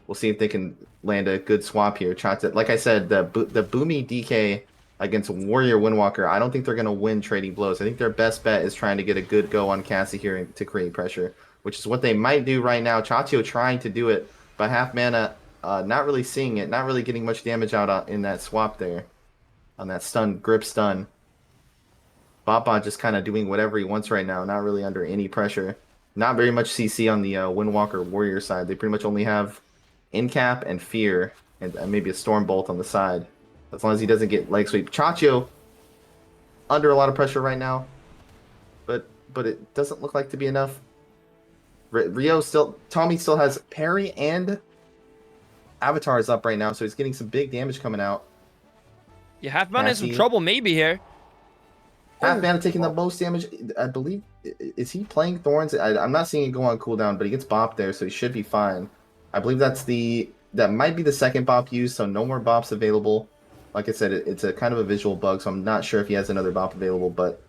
We'll see if they can land a good swap here. Like I said, the Boomy DK against Warrior Windwalker. I don't think they're going to win trading blows. I think their best bet is trying to get a good go on Cassie here to create pressure, which is what they might do right now. Chacho trying to do it, but half mana not really seeing it, not really getting much damage out in that swap there, on that grip stun. Baba just kind of doing whatever he wants right now, not really under any pressure. Not very much CC on the Windwalker Warrior side. They pretty much only have Incap and Fear, and maybe a Storm Bolt on the side. As long as he doesn't get leg sweep. Chacho under a lot of pressure right now, but it doesn't look like to be enough. Tommy still has parry and Avatar is up right now, so he's getting some big damage coming out. Yeah, half mana in some trouble maybe here. Half mana taking the most damage, I believe. Is he playing Thorns? I'm not seeing it go on cooldown, but he gets bopped there, so he should be fine. I believe that might be the second bop used, so no more bops available. Like I said, it's a kind of a visual bug, so I'm not sure if he has another bop available, but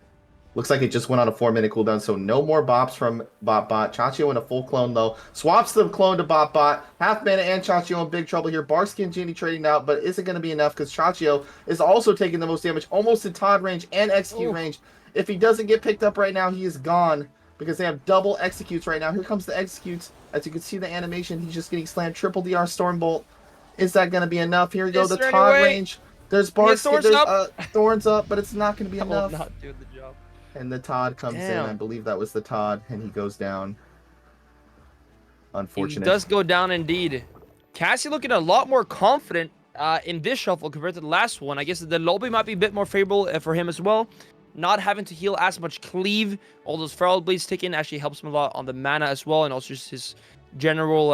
looks like it just went on a 4-minute cooldown, so no more bops from BotBot. Chacho in a full clone, though. Swaps the clone to BotBot. Half mana and Chacho in big trouble here. Barskin Genie trading out, but isn't going to be enough because Chacho is also taking the most damage, almost in Todd range and execute range. If he doesn't get picked up right now, he is gone because they have double executes right now. Here comes the executes. As you can see the animation, he's just getting slammed. Triple DR Stormbolt. Is that going to be enough? Here we go, the Todd range. There's Barskin, there's Thorns up, but it's not going to be enough. Not doing the job. And the Todd comes in. I believe that was the Todd, and he goes down. Unfortunate. He does go down indeed. Cassie looking a lot more confident in this shuffle compared to the last one. I guess the lobby might be a bit more favorable for him as well. Not having to heal as much cleave. All those Feral Blades ticking actually helps him a lot on the mana as well, and also just his general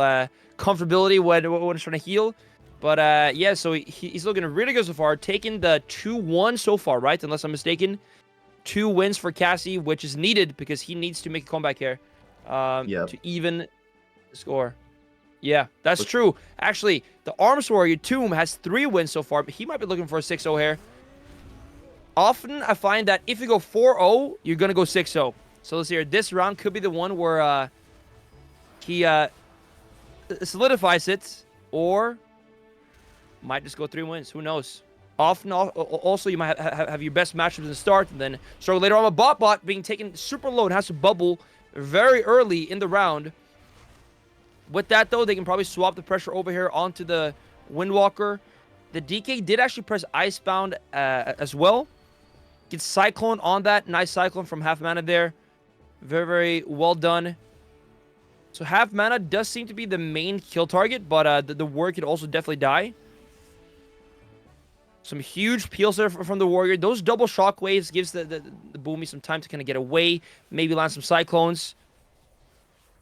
comfortability when he's trying to heal. But yeah, so he's looking really good so far. Taking the 2-1 so far, right? Unless I'm mistaken. 2 wins for Cassie, which is needed because he needs to make a comeback here to even the score. Yeah, that's true. Actually, the Arms Warrior Tomb has 3 wins so far, but he might be looking for a 6-0 here. Often, I find that if you go 4-0, you're going to go 6-0. So let's see here. This round could be the one where he solidifies it, or might just go 3 wins. Who knows? Often, also, you might have your best matchups in the start, and then struggle later on. A BotBot being taken super low and has to bubble very early in the round. With that, though, they can probably swap the pressure over here onto the Windwalker. The DK did actually press Icebound as well. Gets Cyclone on that. Nice Cyclone from half mana there. Very, very well done. So half mana does seem to be the main kill target, but the Warrior could also definitely die. Some huge peels there from the Warrior. Those double shockwaves gives the Boomy some time to kind of get away. Maybe land some Cyclones.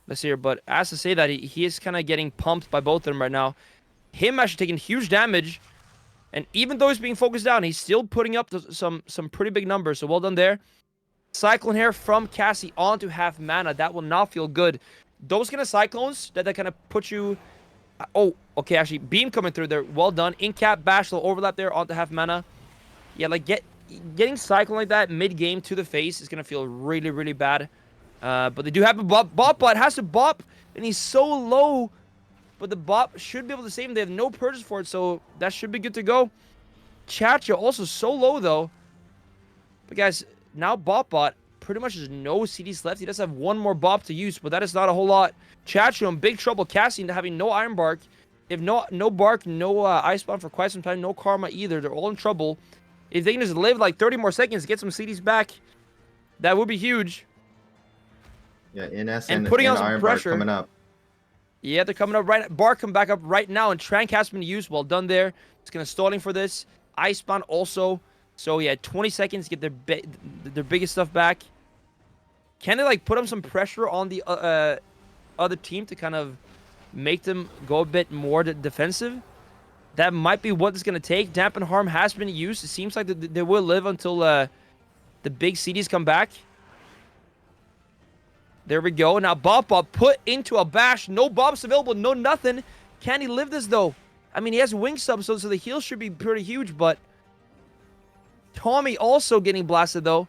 Let's see here. But as to say that, he is kind of getting pumped by both of them right now. Him actually taking huge damage. And even though he's being focused down, he's still putting up some pretty big numbers. So well done there. Cyclone here from Cassie onto half mana. That will not feel good. Those kind of Cyclones that kind of put you... Oh, okay, actually, Beam coming through there. Well done. Incap, Bash, little overlap there onto half mana. Yeah, like getting Cyclone like that mid-game to the face is going to feel really, really bad. But they do have a BotBot. Has to bop, and he's so low. But the bop should be able to save him. They have no purchase for it, so that should be good to go. Chacho also so low, though. But guys, now BotBot pretty much has no CDs left. He does have 1 more bop to use, but that is not a whole lot. Chacho in big trouble. Cassie having no Iron Bark. If no Bark, no Icebound for quite some time. No Karma either. They're all in trouble. If they can just live like 30 more seconds, get some CDs back, that would be huge. Yeah, NS and putting on some Iron pressure. Bark coming up. Yeah, they're coming up right. Bark come back up right now, and Trank has been used. Well done there. It's gonna stalling for this. Icebound also. So yeah, 20 seconds to get their biggest stuff back. Can they like put up some pressure on the other team to kind of make them go a bit more defensive? That might be what it's gonna take. Dampen Harm has been used. It seems like they will live until the big CDs come back. There we go. Now BotBot put into a bash. No bombs available. No nothing. Can he live this, though? I mean, he has wing subs, so the heal should be pretty huge, but Tommy also getting blasted, though.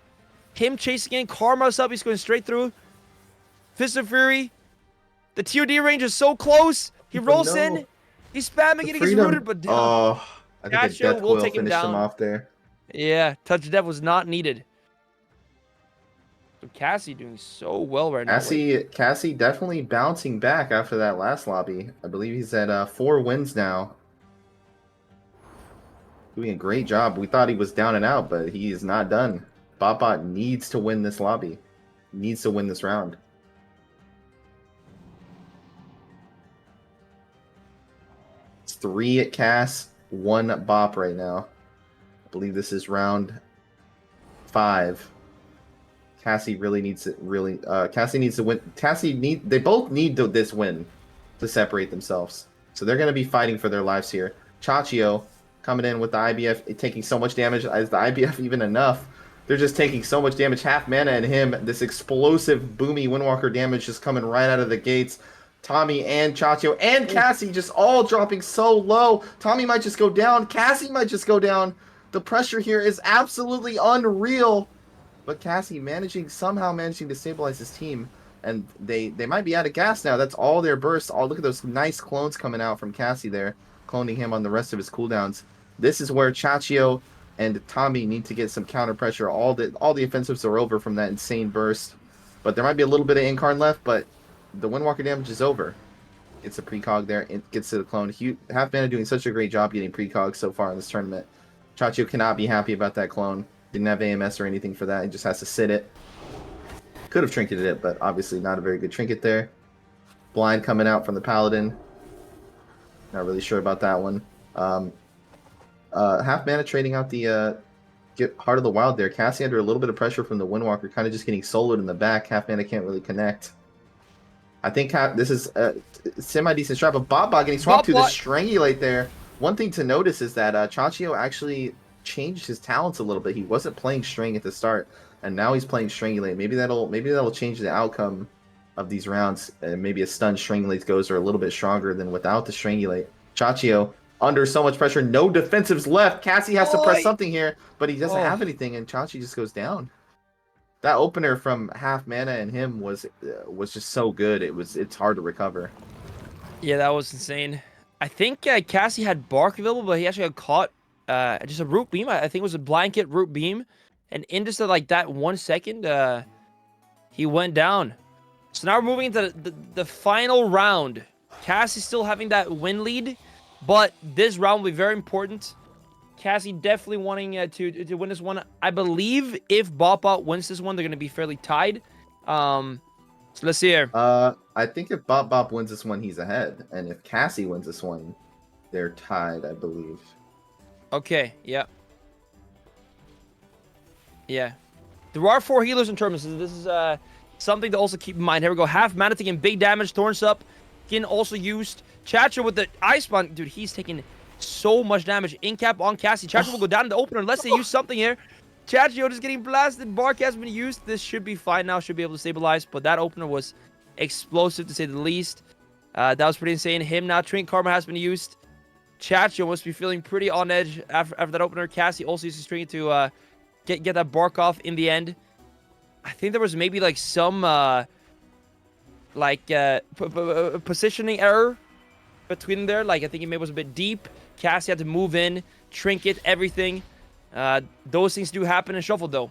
Him chasing in. Karma's up. He's going straight through. Fist of Fury. The TOD range is so close. He rolls in. He's spamming it. He gets rooted, but I think a Death Will finished him off there. Yeah, touch dev was not needed. So Cassie doing so well right now. Like, Cassie definitely bouncing back after that last lobby. I believe he's at 4 wins now. Doing a great job. We thought he was down and out, but he is not done. Botbot needs to win this lobby. Needs to win this round. It's 3 at Cass, 1 Bop right now. I believe this is round 5. Cassie really needs it. Cassie needs to win. They both need this win to separate themselves. So they're going to be fighting for their lives here. Chachio coming in with the IBF, taking so much damage. Is the IBF even enough? They're just taking so much damage. Half mana and him. This explosive, boomy Windwalker damage just coming right out of the gates. Tommy and Chachio and Cassie just all dropping so low. Tommy might just go down. Cassie might just go down. The pressure here is absolutely unreal. But Cassie somehow managing to stabilize his team. And they might be out of gas now. That's all their bursts. Oh, look at those nice clones coming out from Cassie there. Cloning him on the rest of his cooldowns. This is where Chachio and Tommy need to get some counter pressure. All the offensives are over from that insane burst. But there might be a little bit of Incarn left, but the Windwalker damage is over. It's a precog there. It gets to the clone. Half Mana doing such a great job getting precogs so far in this tournament. Chachio cannot be happy about that clone. Didn't have AMS or anything for that. He just has to sit it. Could have trinketed it, but obviously not a very good trinket there. Blind coming out from the Paladin. Not really sure about that one. Half Mana trading out the Heart of the Wild there. Cassie under a little bit of pressure from the Windwalker, kind of just getting soloed in the back. Half Mana can't really connect. I think this is a semi-decent strat, but Bob getting swapped to the Strangulate there. One thing to notice is that Chachio actually changed his talents a little bit. He wasn't playing String at the start, and now he's playing Strangulate. Maybe that'll change the outcome of these rounds. Maybe a stun Strangulate goes are a little bit stronger than without the Strangulate. Chachio under so much pressure, no defensives left. Cassie has to press something here, but he doesn't have anything, and Chachi just goes down. That opener from Half Mana and him was just so good. It's hard to recover. Yeah, that was insane. I think Cassie had Bark available, but he actually got caught. Just a root beam. I think it was a blanket root beam, and in just like that 1 second, he went down. So now we're moving into the final round. Cassie still having that win lead, but this round will be very important. Cassie definitely wanting to win this one. I believe if Bopbot wins this one, they're going to be fairly tied. So let's see here. I think if Bop wins this one, he's ahead, and if Cassie wins this one, they're tied, I believe. Okay, yeah. Yeah. There are 4 healers in tournaments. So this is something to also keep in mind. Here we go. Half Mana taking big damage. Thorns up. Getting also used. Chacha with the Ice Spawn. Dude, he's taking so much damage. In cap on Cassie. Chacha will go down in the opener unless they use something here. Chachio just getting blasted. Bark has been used. This should be fine now. Should be able to stabilize. But that opener was explosive to say the least. That was pretty insane. Him now. Trink Karma has been used. Chachio must be feeling pretty on edge after that opener. Cassie also used to string it to get that Bark off in the end. I think there was maybe like some positioning error between there. Like I think it maybe was a bit deep. Cassie had to move in, trinket, everything. Those things do happen in Shuffle though.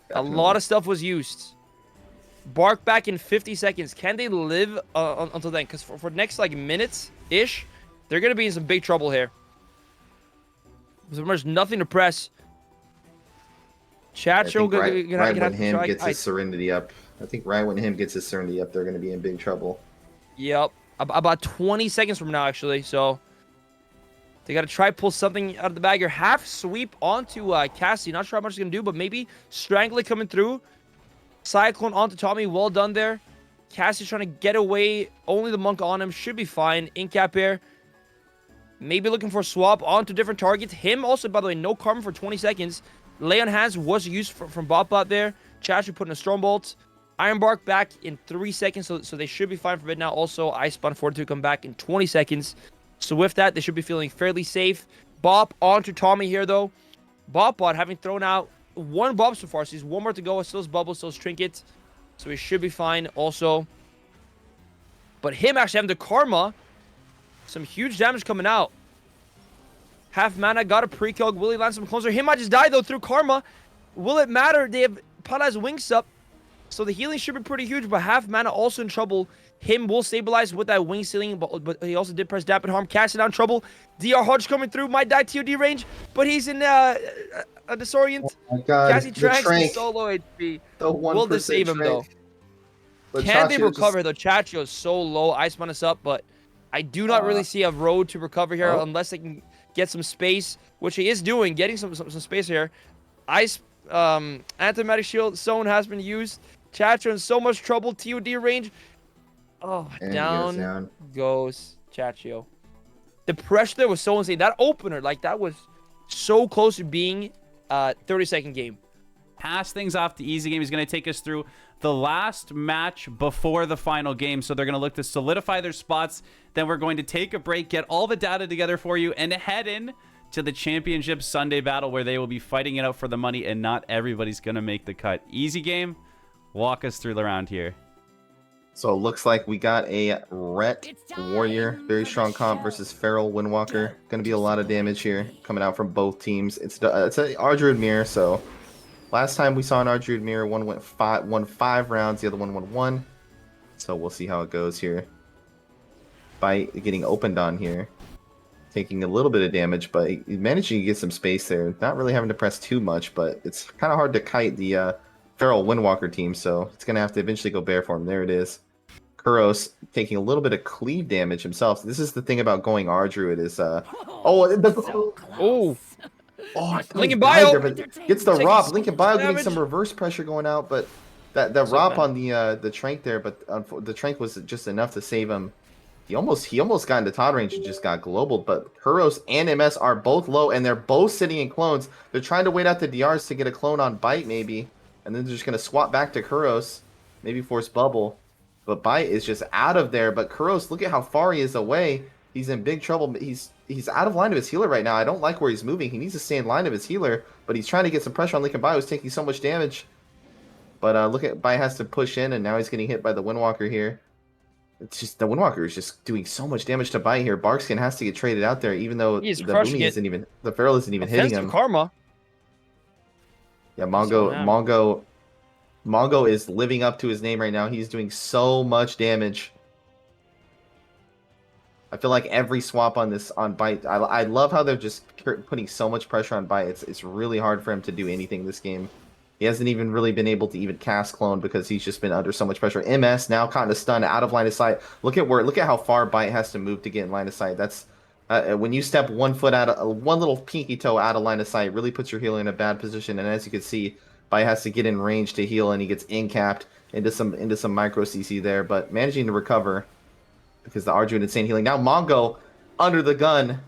Definitely. A lot of stuff was used. Bark back in 50 seconds. Can they live until then? Because for next like minutes-ish, they're going to be in some big trouble here. There's nothing to press. Chachio right when him gets his Serenity up. I think right when him gets his Serenity up, they're going to be in big trouble. Yep. About 20 seconds from now, actually. So they got to try pull something out of the bag here. Half sweep onto Cassie. Not sure how much it's going to do, but maybe Strangler coming through. Cyclone onto Tommy. Well done there. Cassie's trying to get away. Only the Monk on him. Should be fine. In-cap here. Maybe looking for a swap onto different targets. Him also, by the way, no karma for 20 seconds. Lay on Hands was used from Botbot there. Chachi putting a Stormbolt. Ironbark back in 3 seconds, so they should be fine for mid now. Also, Ice Spawn Fortitude come back in 20 seconds. So with that, they should be feeling fairly safe. Bop onto Tommy here, though. Botbot having thrown out 1 Bob so far, so he's 1 more to go. Still his Bubble, still his Trinket. So he should be fine also. But him actually having the Karma. Some huge damage coming out. half mana, got a precog. Will he land some clones? Or he might just die, though, through Karma. Will it matter? They have Pala's Wings up, so the healing should be pretty huge, but half mana also in trouble. Him will stabilize with that wing ceiling, but he also did press Dampen Harm, casting down trouble. DR Hodge coming through, might die TOD range, but he's in a disorient. Oh my God, Cassie the Tranks Trank. is solo HP. The Will 1% this save him, though? Trank. But Can they Chacho recover, though? Chacho is so low. Ice Spun us up, but I do not really see a road to recover here unless they can get some space, which he is doing, getting some space here. Ice Antimatic Shield Zone has been used. Chacho in so much trouble. TOD range. Oh, And down goes Chacho. The pressure there was so insane. That opener, like, that was so close to being a 30-second game. Pass things off to Easy Game. He's going to take us through the last match before the final game. So they're going to look to solidify their spots. Then we're going to take a break, get all the data together for you, and head in to the Championship Sunday battle where they will be fighting it out for the money, and not everybody's going to make the cut. Easy Game, walk us through the round here. So it looks like we got a Ret Warrior, very strong comp versus Feral Windwalker. Going to be a lot of damage here coming out from both teams. It's an Ardruid Mirror, so last time we saw an Ardruid Mirror, one won 5 rounds, the other one won 1. So we'll see how it goes here. By getting opened on here, taking a little bit of damage, but managing to get some space there. Not really having to press too much, but it's kind of hard to kite the Feral Windwalker team, so it's going to have to eventually go bare for him. There it is. Kuros taking a little bit of cleave damage himself. This is the thing about going Ardruid is Lincoln Bio gets the ROP. Lincoln Bio getting some reverse pressure going out, but that ROP on the Trank there, but the Trank was just enough to save him. He almost got into Todd range and just got globaled, but Kuros and MS are both low, and they're both sitting in clones. They're trying to wait out the DRs to get a clone on Bite, maybe, and then they're just going to swap back to Kuros, maybe force Bubble. But Bite is just out of there, but Kuros, look at how far he is away. He's in big trouble. He's out of line of his healer right now. I don't like where he's moving. He needs to stay in line of his healer, but he's trying to get some pressure on Lincoln Bio, who's taking so much damage. But look at Bite has to push in, and now he's getting hit by the Windwalker here. It's just the Windwalker is just doing so much damage to Bite here. Barkskin has to get traded out there, even though the Boomy isn't even, the Feral isn't even hitting him. Karma. Yeah, Mongo is living up to his name right now. He's doing so much damage. I feel like every swap on Bite, I love how they're just putting so much pressure on Bite. It's really hard for him to do anything this game. He hasn't even really been able to even cast Clone because he's just been under so much pressure. MS now caught in a stun, out of line of sight. Look at how far Bite has to move to get in line of sight. That's when you step 1 foot out of one little pinky toe out of line of sight, really puts your healer in a bad position. And as you can see, Bite has to get in range to heal, and he gets in-capped into some micro CC there, but managing to recover because the Ardruid insane healing. Now Mongo under the gun,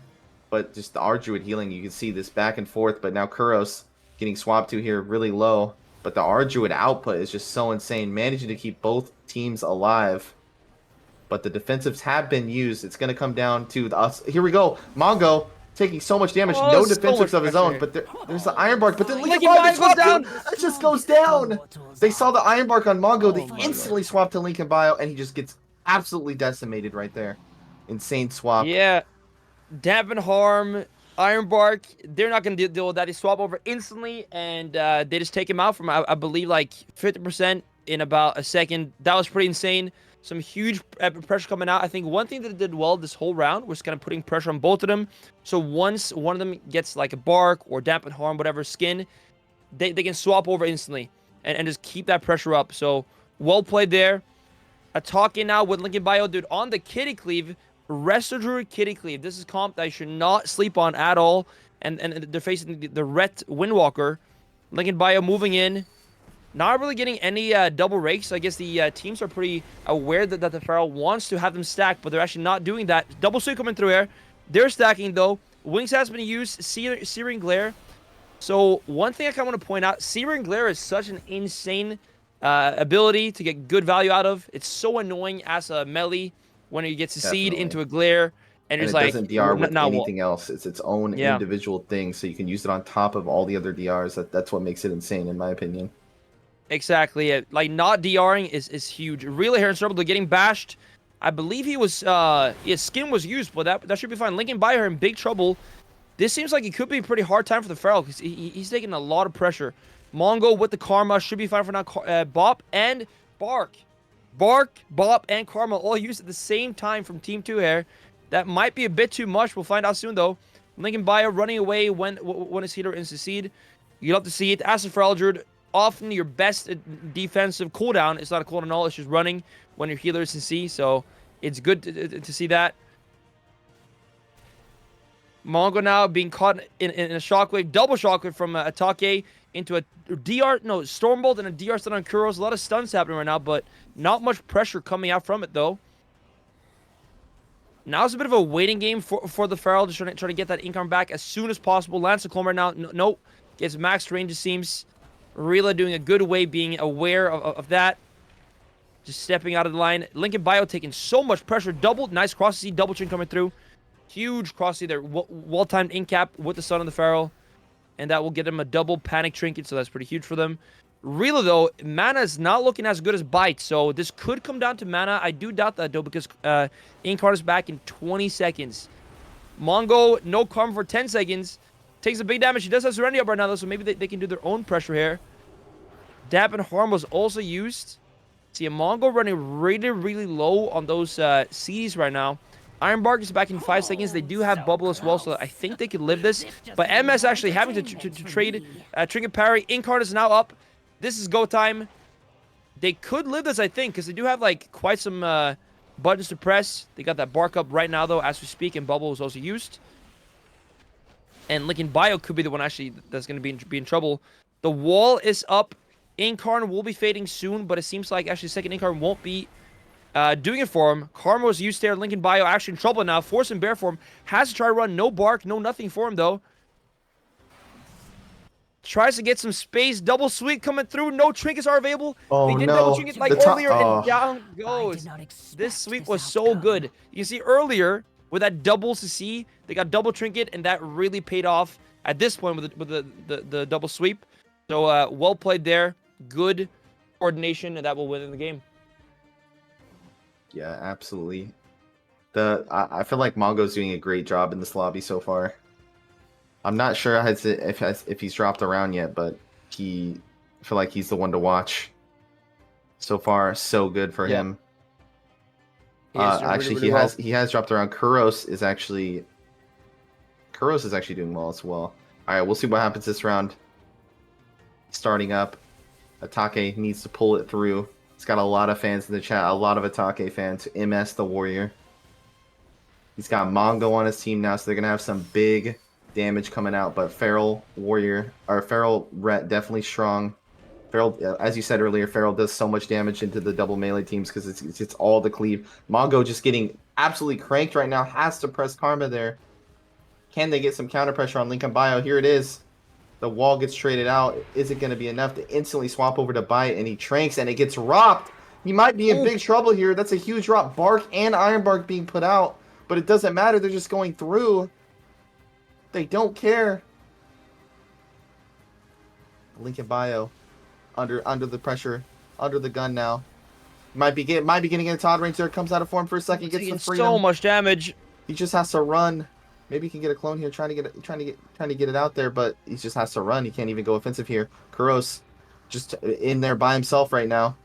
but just the Ardruid healing. You can see this back and forth, but now Kuros getting swapped to here really low, but the Ardruid output is just so insane, managing to keep both teams alive. But the defensives have been used. It's going to come down to us. Here we go. Mongo taking so much damage. No defensives of his own, but there's the Iron Bark. But then Lincoln Bio goes down. It just goes down. They saw the Iron Bark on Mongo. They instantly swapped to Lincoln Bio, and he just gets absolutely decimated right there. Insane swap. Yeah. Dampen Harm, Iron Bark, they're not going to deal with that. They swap over instantly, and they just take him out from, I believe, like 50% in about a second. That was pretty insane. Some huge pressure coming out. I think one thing that they did well this whole round was kind of putting pressure on both of them. So once one of them gets like a Bark or Dampen Harm, whatever skin, they can swap over instantly and just keep that pressure up. So well played there. Attacking now with Lincoln Bio, dude, on the Kitty Cleave. Resto Druid Kitty Cleave. This is comp that I should not sleep on at all. And they're facing the Ret Windwalker. Lincoln Bio moving in. Not really getting any double rakes. I guess the teams are pretty aware that the Feral wants to have them stacked, but they're actually not doing that. Double sweep coming through here. They're stacking, though. Wings has been used. Searing Glare. So one thing I kind of want to point out, Searing Glare is such an insane ability to get good value out of. It's so annoying as a melee when you get to seed into a glare, and it's like doesn't DR with anything else. It's its own individual thing, so you can use it on top of all the other DRs. That's what makes it insane, in my opinion. Exactly. Like not DRing is huge. Really here in trouble. They're getting bashed. I believe he was his skin was used, but that should be fine. Lincoln Bio in big trouble. This seems like it could be a pretty hard time for the Feral because he's taking a lot of pressure. Mongo with the Karma should be fine for now. Bop and Bark. Bark, Bop, and Karma all used at the same time from Team 2 here. That might be a bit too much. We'll find out soon, though. Lincoln Bio running away when his healer is succeed. You love to see it. As a Feral Druid, often your best defensive cooldown. It's not a cooldown at all. It's just running when your healer is in C. So it's good to see that. Mongo now being caught in a shockwave, double shockwave from Atake into a DR, no, Stormbolt and a DR stun on Kuros. A lot of stuns happening right now, but not much pressure coming out from it, though. Now it's a bit of a waiting game for the Feral, just trying to get that income back as soon as possible. Lance the Clone right now, no, gets max range, it seems. Rila doing a good way, being aware of that. Just stepping out of the line. Lincoln Bio taking so much pressure. Double, nice cross C, double chain coming through. Huge cross C there. Well-timed in-cap with the stun on the Feral. And that will get him a double panic trinket, so that's pretty huge for them. Rila, though, mana is not looking as good as Bite, so this could come down to mana. I do doubt that, though, because Incarn is back in 20 seconds. Mongo, no Karma for 10 seconds. Takes a big damage. He does have Serenity up right now, though, so maybe they can do their own pressure here. Dap and Harm was also used. See, a Mongo running really, really low on those CDs right now. Ironbark is back in 5 seconds. They do have Bubble as well, so I think they could live this. But MS actually having to trade Trinket Parry. Incarn is now up. This is go time. They could live this, I think, because they do have like quite some buttons to press. They got that Bark up right now, though, as we speak, and Bubble is also used. And Lincoln Bio could be the one actually that's going to be in trouble. The wall is up. Incarn will be fading soon, but it seems like actually second Incarn won't be doing it for him. Karma was used there. Lincoln Bio actually in trouble now. Force in bear form. Has to try to run. No Bark. No nothing for him, though. Tries to get some space. Double sweep coming through. No trinkets are available. Oh, they did no. double trinket like earlier, and down goes. This sweep was so good. You see earlier with that double CC, they got double trinket, and that really paid off at this point with the double sweep. So well played there. Good coordination, and that will win in the game. Yeah, absolutely. I feel like Mongo's doing a great job in this lobby so far. I'm not sure if he's dropped around yet, but I feel like he's the one to watch. So far, so good for him. Actually, really well. he has dropped around. Kuros is actually doing well as well. All right, we'll see what happens this round. Starting up, Atake needs to pull it through. He's got a lot of fans in the chat, a lot of Atake fans. MS the Warrior. He's got Mongo on his team now, so they're gonna have some big damage coming out. But Feral Warrior or Feral Ret definitely strong. Feral, as you said earlier, Feral does so much damage into the double melee teams because it's all the cleave. Mongo just getting absolutely cranked right now. Has to press Karma there. Can they get some counter pressure on Lincoln Bio? Here it is. The wall gets traded out. Is it going to be enough to instantly swap over to Bite? And he tranks, and it gets robbed. He might be in big trouble here. That's a huge drop. Bark and Ironbark being put out. But it doesn't matter. They're just going through. They don't care. Lincoln Bio under the pressure, under the gun now. Might be getting into Todd range there. Comes out of form for a second. Gets some freedom. So much damage. He just has to run. Maybe he can get a clone here, trying to get it out there, but he just has to run. He can't even go offensive here. Kuros just in there by himself right now,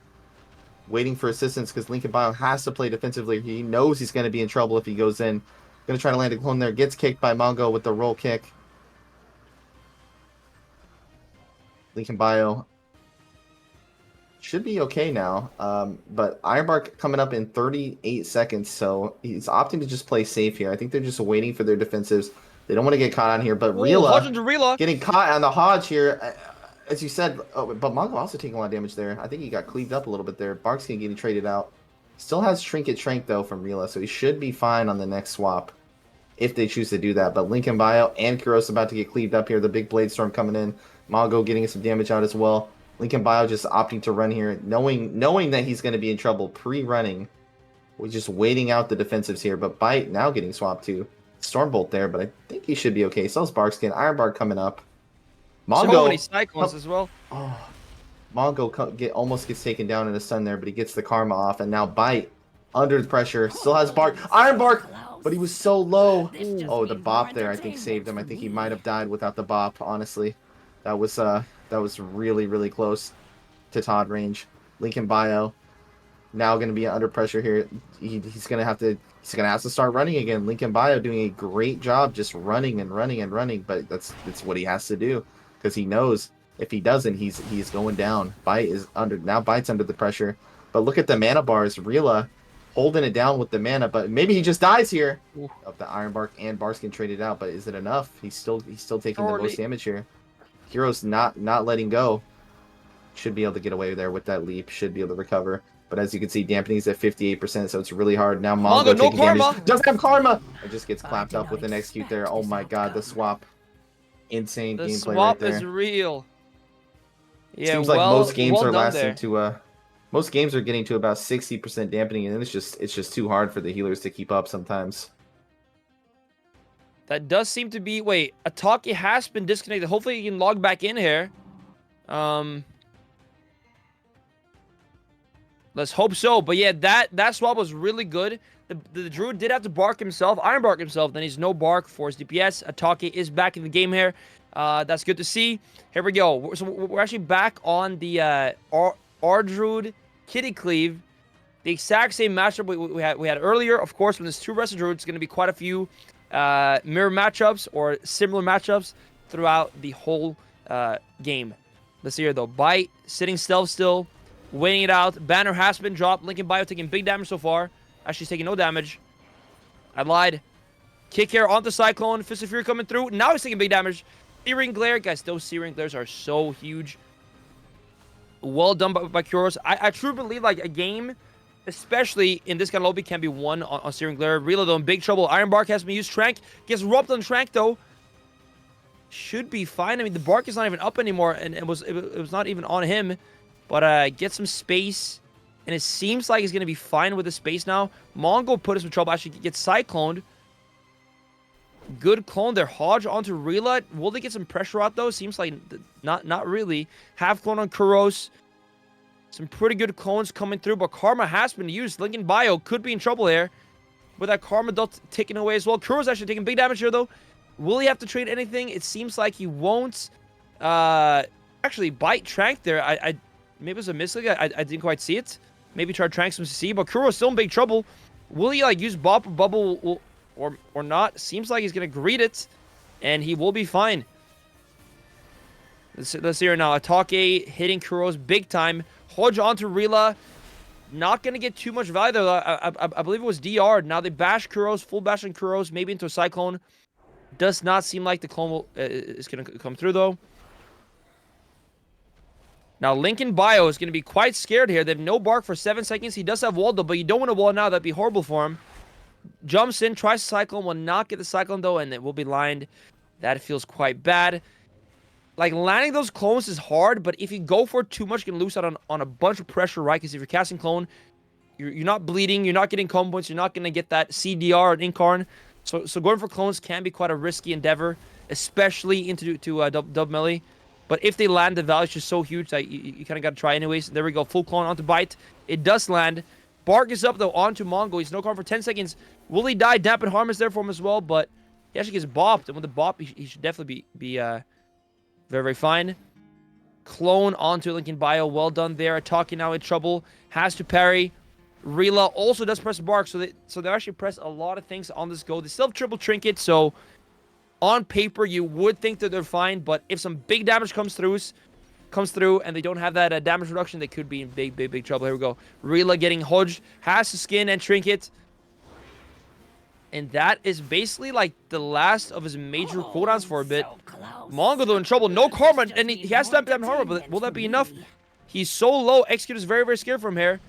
waiting for assistance because Lincoln Bio has to play defensively. He knows he's going to be in trouble if he goes in. Going to try to land a clone there. Gets kicked by Mongo with the roll kick. Lincoln Bio should be okay now, but Ironbark coming up in 38 seconds, so he's opting to just play safe here. I think they're just waiting for their defensives. They don't want to get caught on here, but Rila getting caught on the Hodge here, as you said. Oh, but Mongo also taking a lot of damage there. I think he got cleaved up a little bit there. Bark's gonna get traded out. Still has Trinket Trank though from Rila, so he should be fine on the next swap if they choose to do that. But Lincoln Bio and Kuros about to get cleaved up here. The big Blade Storm coming in. Mongo getting some damage out as well. Lincoln Bio just opting to run here, knowing that he's going to be in trouble, pre-running. We're just waiting out the defensives here, but Bite now getting swapped to Stormbolt there, but I think he should be okay. Sells Barkskin, Ironbark coming up. Mongo, so many Cyclones as well. Oh, Mongo almost gets taken down in the stun there, but he gets the Karma off, and now Bite under the pressure, still has Bark. Ironbark but he was so low. Oh, the bop there I think saved him. I think he might have died without the bop, honestly. That was really, really close to Todd range. Lincoln Bio now going to be under pressure here. He's going to have to start running again. Lincoln Bio doing a great job just running and running and running, but that's what he has to do because he knows if he doesn't, he's going down. Bite's under the pressure. But look at the mana bars. Rila holding it down with the mana, but maybe he just dies here. Of the Iron Bark and Barskin traded out, but is it enough? He's still taking the most damage here. Hero's not letting go. Should be able to get away there with that leap. Should be able to recover. But as you can see, dampening's at 58%, so it's really hard. Now Mongo taking damage. Doesn't have karma! It just gets clapped up with an execute there. Oh my god, the swap. Insane gameplay right there. The swap is real. Yeah, seems like most games are lasting to most games are getting to about 60% dampening, and it's just too hard for the healers to keep up sometimes. That does seem to be... Wait, Ataki has been disconnected. Hopefully he can log back in here. Let's hope so. But yeah, that swap was really good. The Druid did have to bark himself, Iron Bark himself. Then he's no bark for his DPS. Ataki is back in the game here. That's good to see. Here we go. So we're actually back on the our Druid Kitty Cleave. The exact same matchup we had earlier. Of course, when there's two Resto Druids, it's going to be quite a few mirror matchups or similar matchups throughout the whole game. Let's see here, though. Bite, sitting stealth still, waiting it out. Banner has been dropped. Lincoln Bio taking big damage so far. Actually, he's taking no damage. I lied. Kick here onto Cyclone. Fist of Fury coming through. Now he's taking big damage. Searing Glare. Guys, those Searing Glares are so huge. Well done by Kuros. I truly believe, like, a game, especially in this kind of lobby, can be won on Searing Glare. Relo, though, in big trouble. Iron Bark has been used. Trank gets robbed on Trank, though. Should be fine. I mean, the Bark is not even up anymore, and it was not even on him. But get some space, and it seems like he's going to be fine with the space now. Mongo put us in trouble. Actually gets Cycloned. Good clone there. Hodge onto Rila. Will they get some pressure out, though? Seems like not really. Half clone on Kuros. Some pretty good clones coming through, but Karma has been used. Lincoln Bio could be in trouble here with that Karma dot taken away as well. Kuros actually taking big damage here, though. Will he have to trade anything? It seems like he won't. Actually, Bite Trank there. Maybe it was a misclick. I didn't quite see it. Maybe try to trank some CC, but Kuro's still in big trouble. Will he, like, use Bop or Bubble or not? Seems like he's going to greet it, and he will be fine. Let's see here now. Atake hitting Kuros big time. Hodge onto Rila. Not going to get too much value, though. I believe it was DR. Now they bash Kuros, full bash on Kuros, maybe into a Cyclone. Does not seem like the clone is going to come through, though. Now, Lincoln Bio is going to be quite scared here. They have no bark for 7 seconds. He does have wall, though, but you don't want a wall now. That'd be horrible for him. Jumps in, tries to Cyclone, will not get the Cyclone, though, and it will be lined. That feels quite bad. Like, landing those clones is hard, but if you go for it too much, you can lose out on a bunch of pressure, right? Because if you're casting clone, you're not bleeding, you're not getting combo points, you're not going to get that CDR and Incarn. So going for clones can be quite a risky endeavor, especially into dub melee. But if they land, the value is just so huge that you kind of got to try anyways. There we go. Full clone onto Bite. It does land. Bark is up, though, onto Mongo. He's no cover for 10 seconds. Will he die? Dampen Harm is there for him as well, but he actually gets bopped. And with the bop, he should definitely be very, very fine. Clone onto Lincoln Bio. Well done there. Ataki now in trouble. Has to parry. Rila also does press Bark, so they actually press a lot of things on this go. They still have triple trinket, so on paper you would think that they're fine, but if some big damage comes through and they don't have that damage reduction, they could be in big trouble. Here we go. Rila getting Hodged, has to skin and trinket, and that is basically like the last of his major cooldowns for a bit. Mongo, though, in trouble. No karma, and he has to dampen Harma, but will that be enough? He's so low. Execute is very, very scared from here.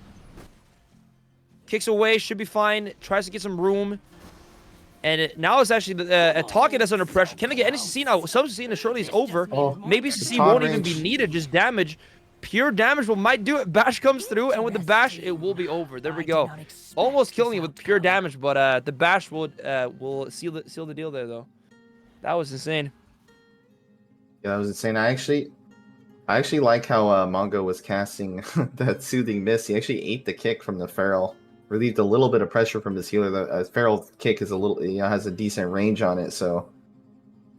Kicks away, should be fine. Tries to get some room. And now it's actually Ataki that's under pressure. Can they get any CC now? Some CC and surely is over. Oh, maybe CC won't even be needed, just damage. Pure damage might do it. Bash comes through, and with the bash, it will be over. There we go. Almost killing it with pure damage, but the bash will seal the deal there, though. That was insane. Yeah, that was insane. I actually like how Mongo was casting that soothing mist. He actually ate the kick from the feral relieved a little bit of pressure from his healer. The feral kick is a little, has a decent range on it, so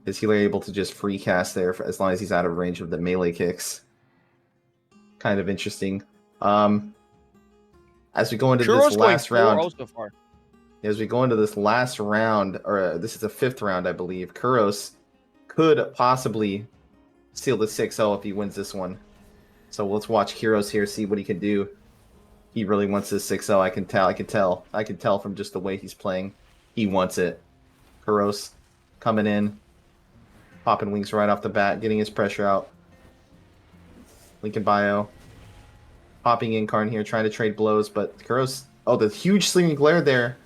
his healer able to just free cast there as long as he's out of range of the melee kicks. Kind of interesting. As we go into this last round, so far. as we go into this last round, or this is the 5th round, I believe, Kuros could possibly seal the 6-0 if he wins this one. So let's watch Kuros here, see what he can do. He really wants this 6-0. I can tell from just the way he's playing. He wants it. Kuros coming in, popping wings right off the bat, getting his pressure out. Lincoln Bio popping in Karn here, trying to trade blows, but Kuros, oh, the huge Searing Glare there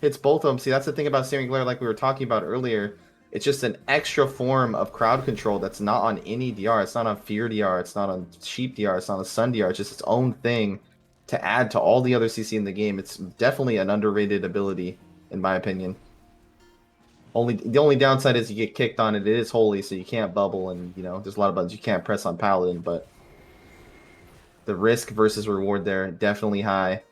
hits both of them. See, that's the thing about Searing Glare, like we were talking about earlier. It's just an extra form of crowd control that's not on any DR. It's not on Fear DR. It's not on Sheep DR. It's not on Sun DR. It's just its own thing to add to all the other CC in the game. It's definitely an underrated ability, in my opinion. The only downside is you get kicked on it. It is holy, so you can't bubble, and there's a lot of buttons you can't press on Paladin, but the risk versus reward there, definitely high.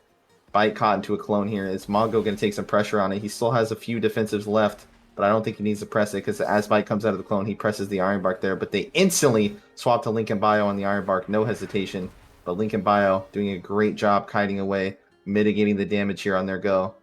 Bite caught into a clone here. Is Mongo going to take some pressure on it? He still has a few defensives left, but I don't think he needs to press it, because as Bite comes out of the clone, he presses the Iron Bark there, but they instantly swap to Lincoln Bio on the Iron Bark, no hesitation. But Lincoln Bio doing a great job kiting away, mitigating the damage here on their go.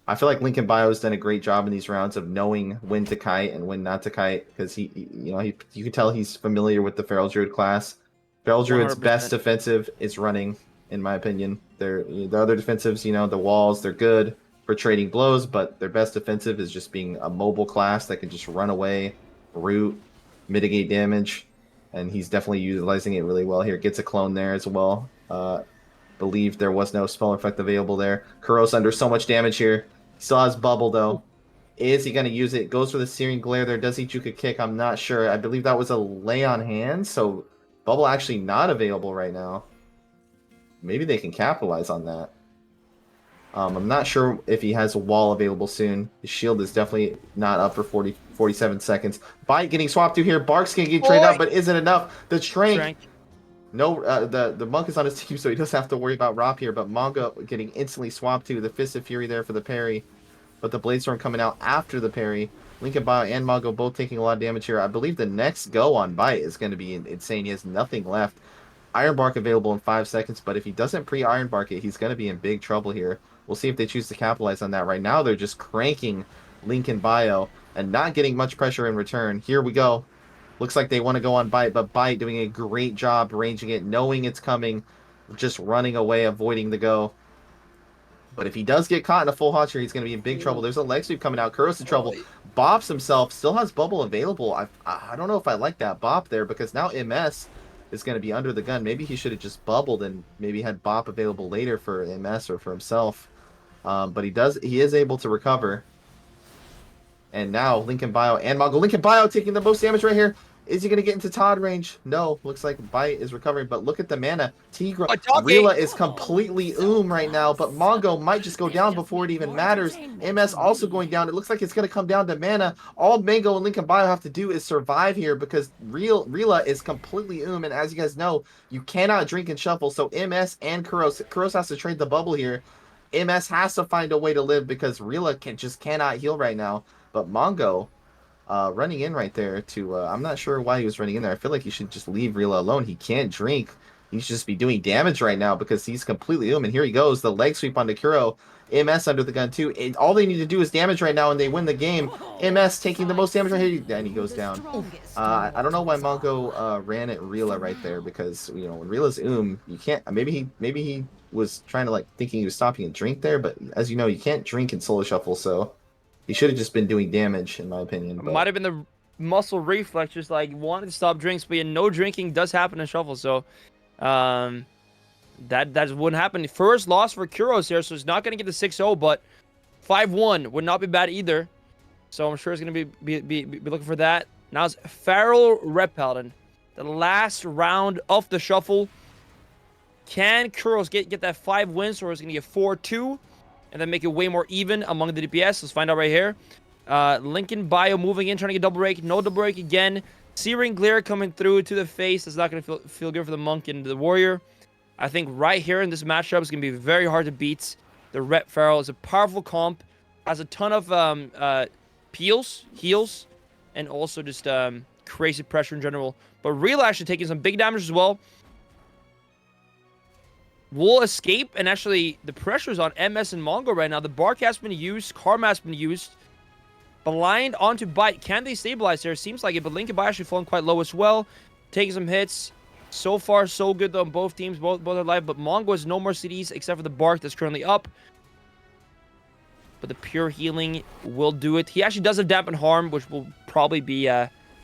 I feel like Lincoln Bio has done a great job in these rounds of knowing when to kite and when not to kite, because you can tell he's familiar with the Feral Druid class. Feral Druid's 100%. best defensive is running, in my opinion. The other defensives, the walls, they're good for trading blows, but their best defensive is just being a mobile class that can just run away, root, mitigate damage, and he's definitely utilizing it really well here. Gets a clone there as well. Believe there was no spell effect available there. Kuros under so much damage here. Still has bubble though. Is he going to use it? Goes for the Searing Glare there. Does he juke a kick? I'm not sure. I believe that was a lay on hand, so bubble actually not available right now. Maybe they can capitalize on that. I'm not sure if he has a wall available soon. His shield is definitely not up for 47 seconds. Bite getting swapped to here. Bark's going to get traded out, but isn't enough. The Trank. No, the monk is on his team, so he doesn't have to worry about Rop here, but Mongo getting instantly swapped to the Fist of Fury there for the parry, but the Bladestorm coming out after the parry. Lincoln Bio and Mongo both taking a lot of damage here. I believe the next go on Bite is going to be insane. He has nothing left. Iron Bark available in 5 seconds, but if he doesn't pre-Iron Bark it, he's going to be in big trouble here. We'll see if they choose to capitalize on that. Right now, they're just cranking Lincoln Bio and not getting much pressure in return. Here we go. Looks like they want to go on Bite, but Bite doing a great job ranging it, knowing it's coming, just running away, avoiding the go. But if he does get caught in a full hot here, he's going to be in big trouble. There's a leg sweep coming out. Kuros in trouble. Bops himself. Still has bubble available. I don't know if I like that bop there, because now MS is going to be under the gun. Maybe he should have just bubbled and maybe had bop available later for MS or for himself. But he is able to recover. And now Lincoln Bio and Mongo. Lincoln Bio taking the most damage right here. Is he going to get into Todd range? No. Looks like Bite is recovering, but look at the mana. Tigra. Rila is completely right now, but Mongo might just go down before it even matters. MS also going down. It looks like it's going to come down to mana. All Mango and Lincoln Bio have to do is survive here, because Rila is completely and as you guys know, you cannot drink and shuffle, so MS and Kuros has to trade the bubble here. MS has to find a way to live, because Rila cannot heal right now. But Mongo running in right there to... I'm not sure why he was running in there. I feel like you should just leave Rila alone. He can't drink. He should just be doing damage right now, because he's completely And here he goes. The leg sweep onto Kuro. MS under the gun too. All they need to do is damage right now, and they win the game. MS taking the most damage right here. And he goes down. I don't know why Mongo ran at Rila right there, because when Rila's you can't... Maybe he was trying to thinking he was stopping a drink there, but as you know, you can't drink in solo shuffle, so he should have just been doing damage, in my opinion. But... Might have been the muscle reflex, just wanted to stop drinks, but no drinking does happen in shuffle, so that wouldn't happen. First loss for Kuros here, so he's not going to get the 6-0, but 5-1 would not be bad either. So I'm sure he's going to be looking for that. Now it's Feral Red Paladin, the last round of the shuffle. Can Kuros get that 5 wins, or is he going to get 4-2 and then make it way more even among the DPS? Let's find out right here. Lincoln Bio moving in, trying to get double break. No double break again. Searing Glare coming through to the face. That's not going to feel good for the Monk and the Warrior. I think right here in this matchup is going to be very hard to beat. The Ret Feral is a powerful comp. Has a ton of heals, and also just crazy pressure in general. But Real actually taking some big damage as well. Will escape, and actually the pressure is on MS and Mongo right now. The Bark has been used, Karma has been used. Blind onto Bite. Can they stabilize there? Seems like it, but Lincoln Bite actually falling quite low as well. Taking some hits. So far, so good though on both teams. Both are alive, but Mongo has no more CDs except for the Bark that's currently up. But the pure healing will do it. He actually does have Dampen Harm, which will probably be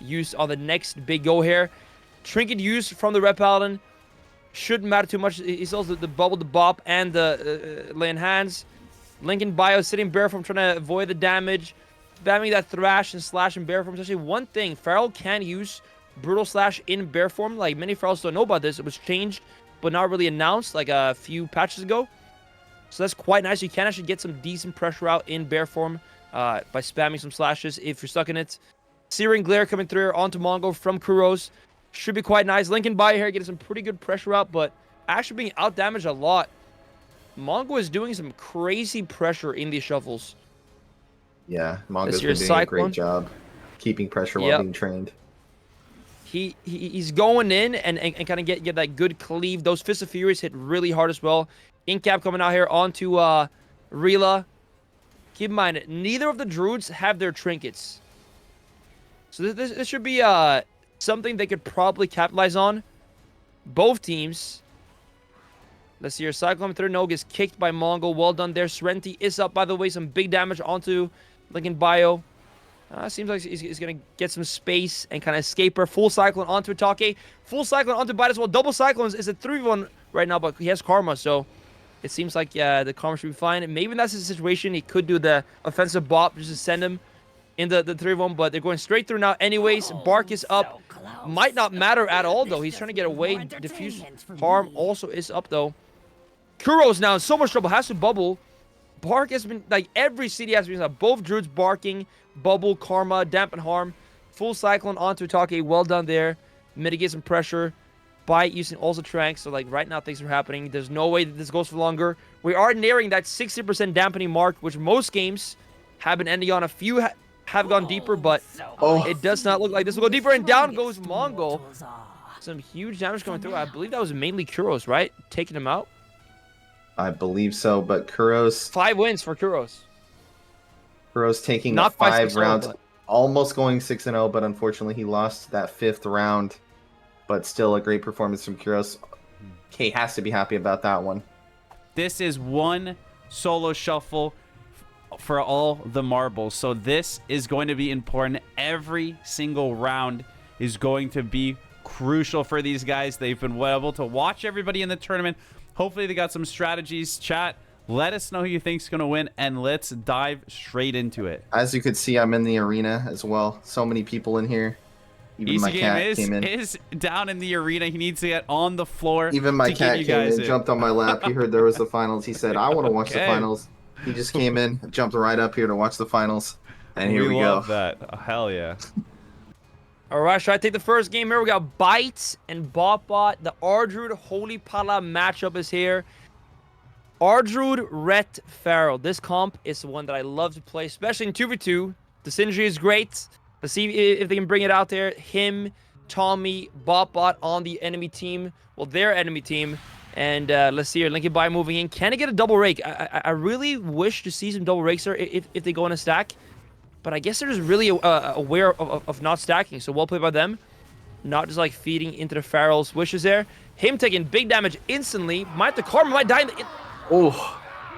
used on the next big go here. Trinket used from the Red Paladin. Shouldn't matter too much. He still has the Bubble, the Bop, and the Lay in Hands. Lincoln Bio sitting bare form, trying to avoid the damage. Spamming that Thrash and Slash in bare form. It's actually one thing. Feral can use Brutal Slash in bare form. Like, many Ferals don't know about this. It was changed, but not really announced like a few patches ago. So that's quite nice. You can actually get some decent pressure out in bare form by spamming some slashes if you're stuck in it. Searing Glare coming through onto Mongo from Kuros. Should be quite nice. Lincoln Bio here getting some pretty good pressure out, but actually being out-damaged a lot. Mongo is doing some crazy pressure in these shuffles. Yeah, Mongo's been doing a great job keeping pressure while being trained. He's going in and kind of get that good cleave. Those Fists of Furies hit really hard as well. Incap coming out here onto Rila. Keep in mind, neither of the Druids have their trinkets. So this should be something they could probably capitalize on. Both teams. Let's see here. Cyclone third no gets kicked by Mongo. Well done there. Serenity is up, by the way. Some big damage onto Lincoln Bio. Seems like he's going to get some space and kind of escape her. Full Cyclone onto Atake. Full Cyclone onto Bite as well. Double Cyclones is a 3v1 right now, but he has Karma, so it seems like the Karma should be fine. Maybe that's the situation. He could do the offensive bop just to send him in the 3v1, but they're going straight through now anyways. Bark is up. Might not matter at all, though. He's trying to get away. Diffuse Harm also is up, though. Kuro's now in so much trouble. Has to bubble. Bark has been, like, every CD has been, both Druids barking. Bubble, Karma, Dampen Harm. Full Cyclone onto Atake. Well done there. Mitigate some pressure. Bite using also Trank. So, like, right now things are happening. There's no way that this goes for longer. We are nearing that 60% dampening mark, which most games have been ending on. A few have gone deeper, but it does not look like this will go deeper. And down goes Mongo. Some huge damage coming through. I believe that was mainly Kuros, right? Taking him out. I believe so, but Kuros... 5 wins for Kuros. Kuros taking not a 5 round, but almost going 6-0, but unfortunately he lost that 5th round. But still a great performance from Kuros. K has to be happy about that one. This is one solo shuffle for all the marbles, so this is going to be important. Every single round is going to be crucial for these guys. They've been able to watch everybody in the tournament. Hopefully they got some strategies. Chat, let us know who you think's going to win, and let's dive straight into it. As you could see, I'm in the arena as well. So many people in here. Even Easy my Game cat came in. is down in the arena. He needs to get on the floor. Even my cat came in, jumped on my lap. He heard there was the finals. He said, I want to watch the finals. He just came in, jumped right up here to watch the finals. And here we go. Love that. Oh, hell yeah. All right, should I take the first game here? We got Bite and Botbot. The Ardruid Holy Pala matchup is here. Ardruid Ret Feral. This comp is the one that I love to play, especially in 2v2. The synergy is great. Let's see if they can bring it out there. Him, Tommy, Botbot on the enemy team. Well, their enemy team. And let's see here. Lincoln Bio moving in. Can I get a double rake? I really wish to see some double rakes there if they go in a stack. But I guess they're just really aware of not stacking. So well played by them. Not just like feeding into the Feral's wishes there. Him taking big damage instantly. The Karma might die in the...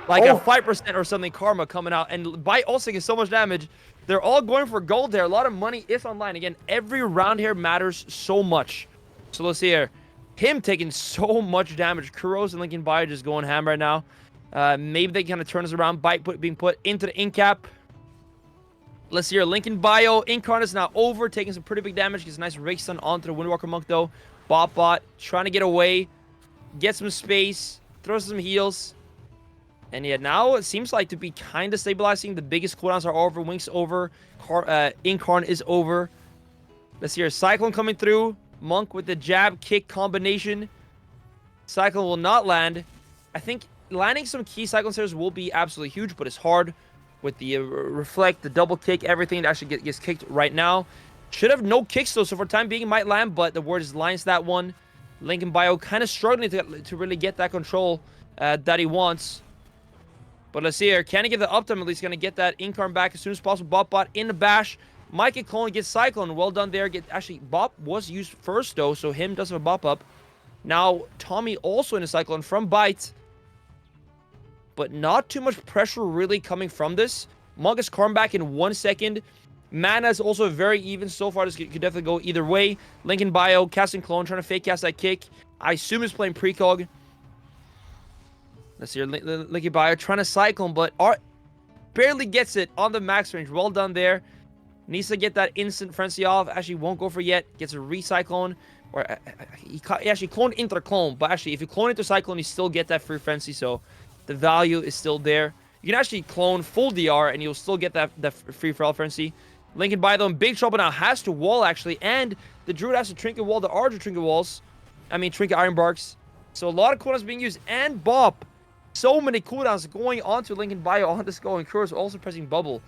Like a 5% or something Karma coming out. And Bite also taking so much damage. They're all going for gold there. A lot of money is online. Again, every round here matters so much. So let's see here. Him taking so much damage. Kuros and Lincoln Bio just going ham right now. Maybe they kind of turn us around. Bite being put into the Incap. Let's see here. Lincoln Bio. Incarnate is now over. Taking some pretty big damage. Gets a nice Rake Stun onto the Windwalker Monk, though. Botbot trying to get away. Get some space. Throws some heals. And yeah, now it seems like to be kind of stabilizing. The biggest cooldowns are over. Winks over. Incarnate is over. Let's see here. Cyclone coming through. Monk with the jab kick combination. Cyclone will not land. I think landing some key cyclone stairs will be absolutely huge, but it's hard with the reflect, the double kick, everything that actually gets kicked right now. Should have no kicks though, so for time being it might land, but the word is lines that one. Lincoln Bio kind of struggling to really get that control that he wants. But let's see here. Can he get the uptime? At least going to get that Incarn back as soon as possible. Bot in the bash. Mike and Clone gets Cyclone. Well done there. Actually, Bop was used first, though, so him does have a Bop up. Now, Tommy also in a Cyclone from Bite. But not too much pressure really coming from this. Monk is Karn back in 1 second. Mana is also very even so far. This could definitely go either way. Lincoln Bio, casting Clone, trying to fake cast that kick. I assume he's playing Precog. Let's see here. Lincoln Bio trying to Cyclone, but barely gets it on the max range. Well done there. Needs to get that instant frenzy off. Actually won't go for yet. Gets a recyclone. Or he actually cloned into the clone. But actually, if you clone into Cyclone, you still get that free frenzy. So the value is still there. You can actually clone full DR and you'll still get that free for all frenzy. Lincoln Bio, though, in big trouble now. Has to wall, actually. And the Druid has to Trinket Wall. The Archer Trinket Walls. I mean, Trinket Iron Barks. So a lot of cooldowns being used. And Bop. So many cooldowns going onto Lincoln Bio on this go. And Kuros also pressing Bubble.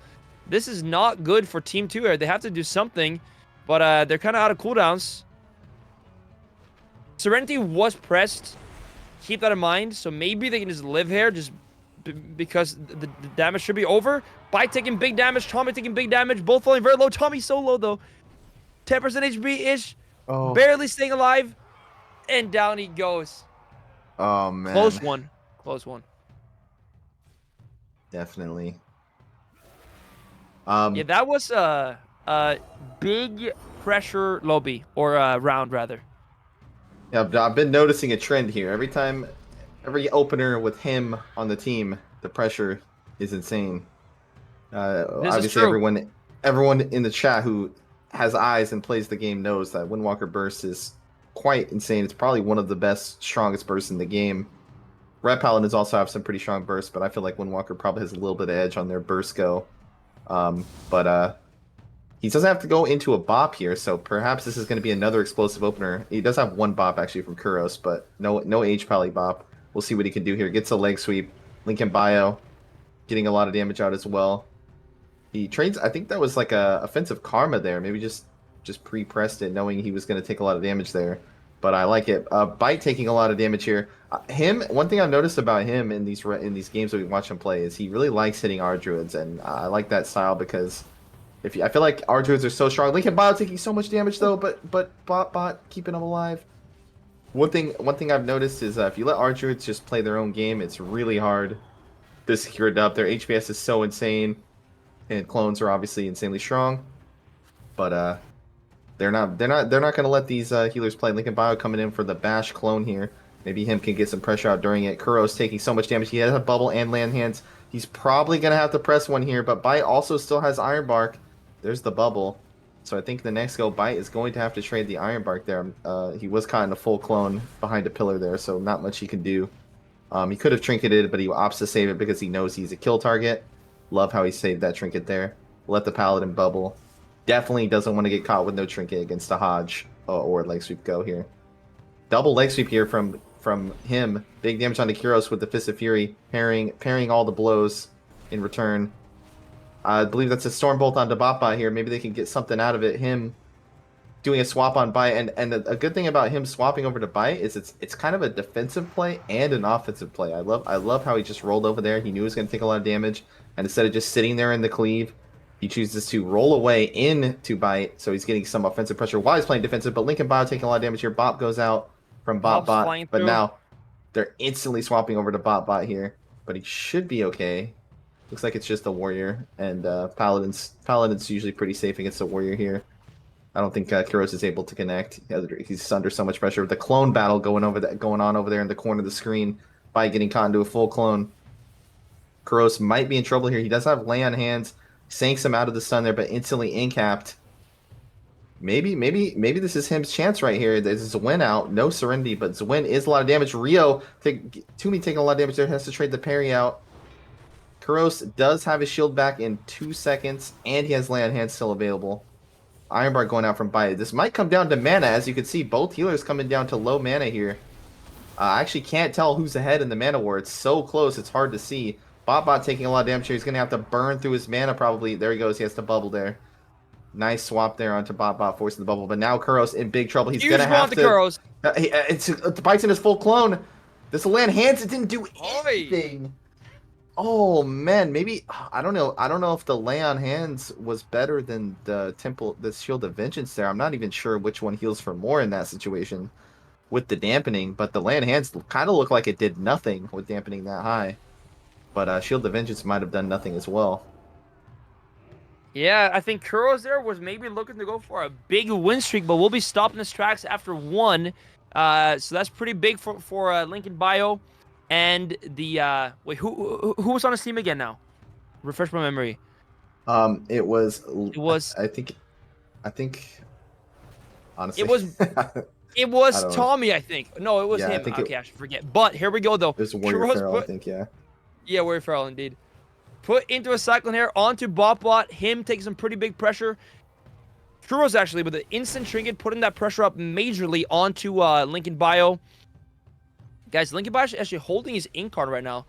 This is not good for Team 2 here. They have to do something. But they're kind of out of cooldowns. Serenity was pressed. Keep that in mind. So maybe they can just live here. Just because the damage should be over. Bite taking big damage. Tommy taking big damage. Both falling very low. Tommy so low, though. 10% HP-ish. Oh. Barely staying alive. And down he goes. Oh, man. Close one. Close one. Definitely. Yeah, that was a big pressure lobby. Or round, rather. Yeah, I've been noticing a trend here. Every opener with him on the team, the pressure is insane. Obviously, everyone in the chat who has eyes and plays the game knows that Windwalker burst is quite insane. It's probably one of the best, strongest bursts in the game. Red Paladins also have some pretty strong bursts, but I feel like Windwalker probably has a little bit of edge on their burst go. But he doesn't have to go into a bop here, so perhaps this is going to be another explosive opener. He does have one bop actually from Kuros, but no H Pally bop. We'll see what he can do here. Gets a leg sweep. Lincoln Bio getting a lot of damage out as well. He trades. I think that was like a offensive karma there. Maybe just pre-pressed it, knowing he was going to take a lot of damage there. But I like it. Bite taking a lot of damage here. One thing I've noticed about him in these games that we watch him play is he really likes hitting our druids, and I like that style because I feel like our druids are so strong. Lincoln Bio taking so much damage though, but bot keeping him alive. One thing I've noticed is if you let our druids just play their own game, it's really hard to secure it up. Their HPS is so insane, and clones are obviously insanely strong. But they're not going to let these healers play. Lincoln Bio coming in for the bash clone here. Maybe him can get some pressure out during it. Kuros taking so much damage. He has a bubble and land hands. He's probably going to have to press one here, but Bite also still has Iron Bark. There's the bubble. So I think the next go Bite is going to have to trade the Iron Bark there. He was caught in a full clone behind a pillar there, so not much he can do. He could have trinketed, but he opts to save it because he knows he's a kill target. Love how he saved that trinket there. Let the Paladin bubble. Definitely doesn't want to get caught with no trinket against a Hodge or leg sweep go here. Double leg sweep here from him. Big damage onto Kuros with the Fist of Fury, parrying all the blows in return. I believe that's a Storm Bolt onto Botbot here. Maybe they can get something out of it. Him doing a swap on Bite, and a good thing about him swapping over to Bite is it's kind of a defensive play and an offensive play. I love how he just rolled over there. He knew he was going to take a lot of damage, and instead of just sitting there in the cleave, he chooses to roll away into Bite, so he's getting some offensive pressure while he's playing defensive. But Lincoln Bio taking a lot of damage here. Bop goes out from Bot, but now they're instantly swapping over to Bot here. But he should be okay. Looks like it's just a warrior, and Paladin's usually pretty safe against a warrior here. I don't think Kuros is able to connect. He's under so much pressure. The clone battle going on over there in the corner of the screen by getting caught into a full clone. Kuros might be in trouble here. He does have lay on hands, sinks him out of the stun there, but instantly incapped. Maybe this is him's chance right here. This is Zwin out, no Serenity, but Zwin is a lot of damage. Toomey taking a lot of damage there, has to trade the parry out. Kuros does have his shield back in 2 seconds, and he has lay on hands still available. Ironbark going out from Bite. This might come down to mana. As you can see, both healers coming down to low mana here. I actually can't tell who's ahead in the mana war. It's so close, it's hard to see. Bot taking a lot of damage here. He's going to have to burn through his mana probably. There he goes. He has to bubble there. Nice swap there onto Bot forcing the bubble. But now Kuros in big trouble. He's going to have to... Kuros. It's Bites in his full clone. This will land hands. It didn't do Oi. anything. Oh, man. Maybe... I don't know. I don't know if the lay on hands was better than the Shield of Vengeance there. I'm not even sure which one heals for more in that situation with the dampening. But the lay on hands kind of looked like it did nothing with dampening that high. But Shield of Vengeance might have done nothing as well. Yeah, I think Kuros there was maybe looking to go for a big win streak, but we'll be stopping his tracks after one. So that's pretty big for Lincoln Bio. And the wait, who was on his team again now? Refresh my memory. It was. I think. Honestly, It was Tommy. I think. No, it was him. I think I should forget. But here we go though. It was Warrior Feral, I think. Yeah. Yeah, Warrior Feral indeed. Put into a Cyclone here onto Bot. Him taking some pretty big pressure. Kuros actually with the instant trinket putting that pressure up majorly onto Lincoln Bio. Guys, Lincoln Bio is actually holding his Incarn right now.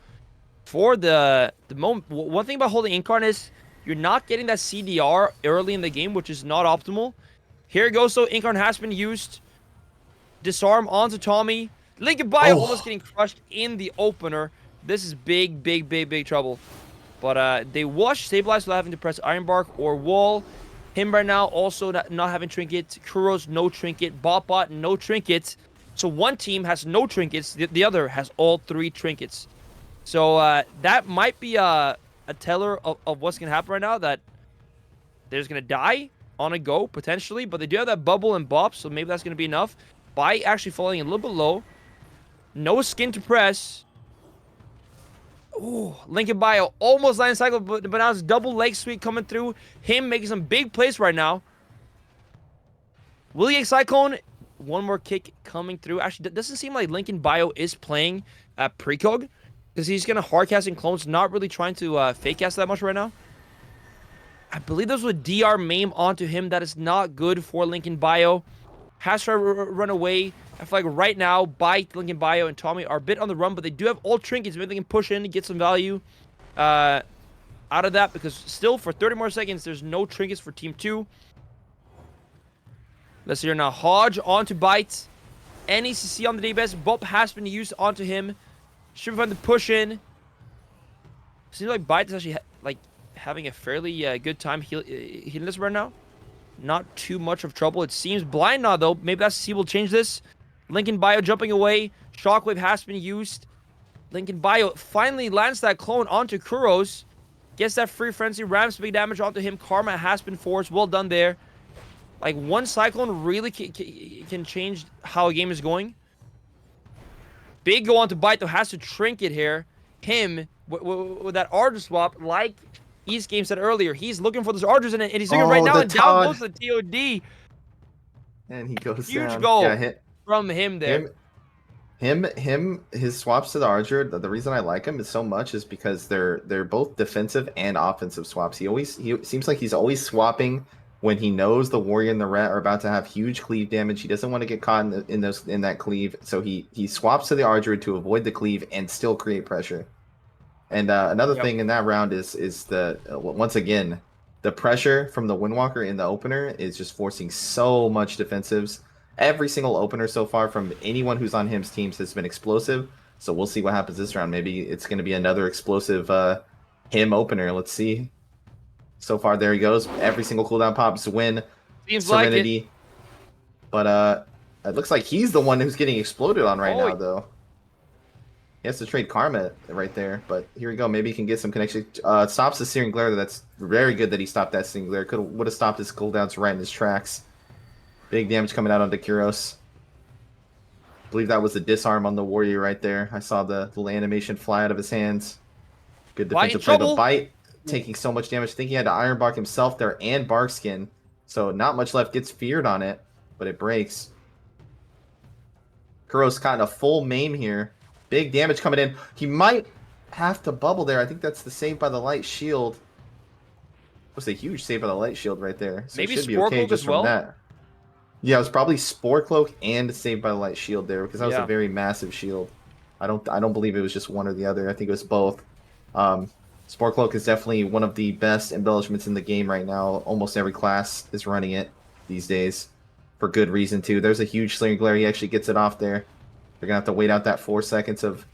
For the moment, one thing about holding Incarn is you're not getting that CDR early in the game, which is not optimal. Here it goes, so Incarn has been used. Disarm onto Tommy. Lincoln Bio almost getting crushed in the opener. This is big trouble. But they will stabilize without having to press Iron Bark or Wall. Him right now also not having Trinket. Kuros, no Trinket. Bot, no Trinket. So one team has no Trinkets. The other has all 3 Trinkets. So that might be a teller of what's going to happen right now. That they're just going to die on a go, potentially. But they do have that Bubble and Bop, so maybe that's going to be enough. By actually falling a little bit low. No skin to press. Ooh, Lincoln Bio almost landing cycle, but now it's double leg sweep coming through. Him making some big plays right now. Will he get Cyclone? One more kick coming through. Actually, it doesn't seem like Lincoln Bio is playing precog because he's going to hardcasting clones, not really trying to fake cast that much right now. I believe those would DR maim onto him. That is not good for Lincoln Bio. Has to run away. I feel like right now, Bite, Lincoln Bio, and Tommy are a bit on the run, but they do have all trinkets. Maybe they can push in and get some value out of that, because still, for 30 more seconds, there's no trinkets for Team 2. Let's see here now. Hodge onto Bite. NECC on the DBS. Bop has been used onto him. Should be fun to push in. Seems like Bite is actually having a fairly good time healing this right now. Not too much of trouble. It seems blind now, though. Maybe that's he will change this. Lincoln Bio jumping away. Shockwave has been used. Lincoln Bio finally lands that clone onto Kuros. Gets that free frenzy. Rams big damage onto him. Karma has been forced. Well done there. Like, one Cyclone really can change how a game is going. Big go onto Bite, though. Has to Trinket here. Him, with that Archer swap, like East Game said earlier, he's looking for those Archers, and he's doing it right now, and down goes the TOD. And he goes Huge down. goal from him there. His swaps to the Archer, the reason I like him is so much is because they're both defensive and offensive swaps. He seems like he's always swapping when he knows the Warrior and the Rat are about to have huge cleave damage. He doesn't want to get caught in that cleave, so he swaps to the Archer to avoid the cleave and still create pressure. And another thing in that round is the once again, the pressure from the Windwalker in the opener is just forcing so much defensives. Every single opener so far from anyone who's on him's teams has been explosive. So we'll see what happens this round. Maybe it's going to be another explosive him opener. Let's see. So far, there he goes. Every single cooldown pops win. Seems Serenity. like it. But it looks like he's the one who's getting exploded on right now, though. He has to trade Karma right there, but here we go. Maybe he can get some connection. Stops the Searing Glare. That's very good that he stopped that Searing Glare. Would have stopped his cooldowns right in his tracks. Big damage coming out onto Kuros. I believe that was the disarm on the Warrior right there. I saw the little animation fly out of his hands. Good defensive play. The Bite taking so much damage. I think he had to Iron Bark himself there and Bark Skin. So not much left. Gets feared on it, but it breaks. Kuros caught in a full maim here. Big damage coming in. He might have to bubble there. I think that's the Save by the Light shield. It was a huge Save by the Light shield right there. So maybe it should be okay just from that. Yeah, it was probably Spore Cloak and Saved by the Light shield there because that was a Yeah. very massive shield. I don't believe it was just one or the other. I think it was both. Um, Spore Cloak is definitely one of the best embellishments in the game right now. Almost every class is running it these days for good reason too. There's a huge Slinger Glare. He actually gets it off there. They're gonna have to wait out that 4 seconds of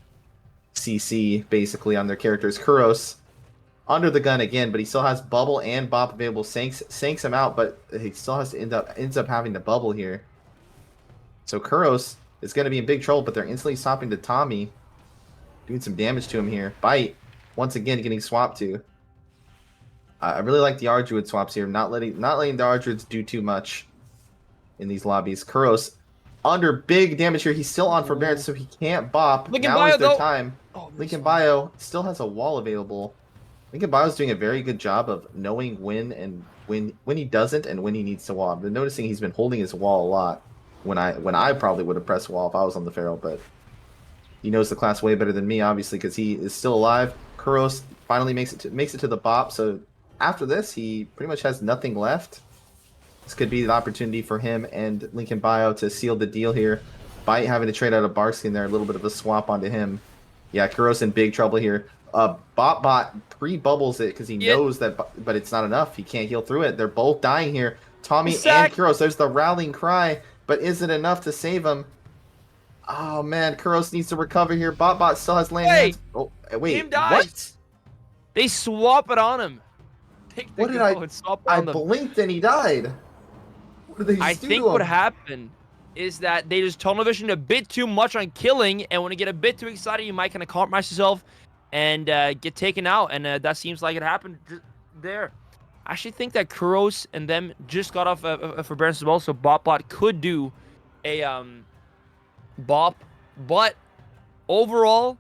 CC basically on their characters. Kuros under the gun again, but he still has bubble and bop available. Sanks him out, but he still has to ends up having to bubble here. So Kuros is going to be in big trouble, but they're instantly stopping to Tommy, doing some damage to him here. Bite once again getting swapped to. I really like the Arduid swaps here, not letting the Arduids do too much in these lobbies. Kuros under big damage here. He's still on forbearance, so he can't bop. Lincoln Now Bio, is their though. time. Oh, Lincoln Bio still has a wall available. Lincoln Bio's doing a very good job of knowing when he doesn't and when he needs to wall. I've been noticing he's been holding his wall a lot when I probably would have pressed wall if I was on the Pharaoh, but he knows the class way better than me, obviously, because he is still alive. Kuros finally makes it to the bop, so after this, he pretty much has nothing left. This could be the opportunity for him and Lincoln Bio to seal the deal here. Bite having to trade out a Barkskin there, a little bit of a swap onto him. Yeah, Kuros in big trouble here. Bot pre-bubbles it because he knows that, but it's not enough. He can't heal through it. They're both dying here. Tommy and Kuros. There's the rallying cry, but is it enough to save him? Oh man, Kuros needs to recover here. Bot still has land hands. Oh wait, Him dies. what? They swap it on him. What did I blinked and he died. What did they I do think to what him? happened is that they just tunnel visioned a bit too much on killing, and when you get a bit too excited, you might kind of compromise yourself and get taken out, and that seems like it happened there. I actually think that Kuros and them just got off a forbearance as well, so Bot could do a bop, but overall,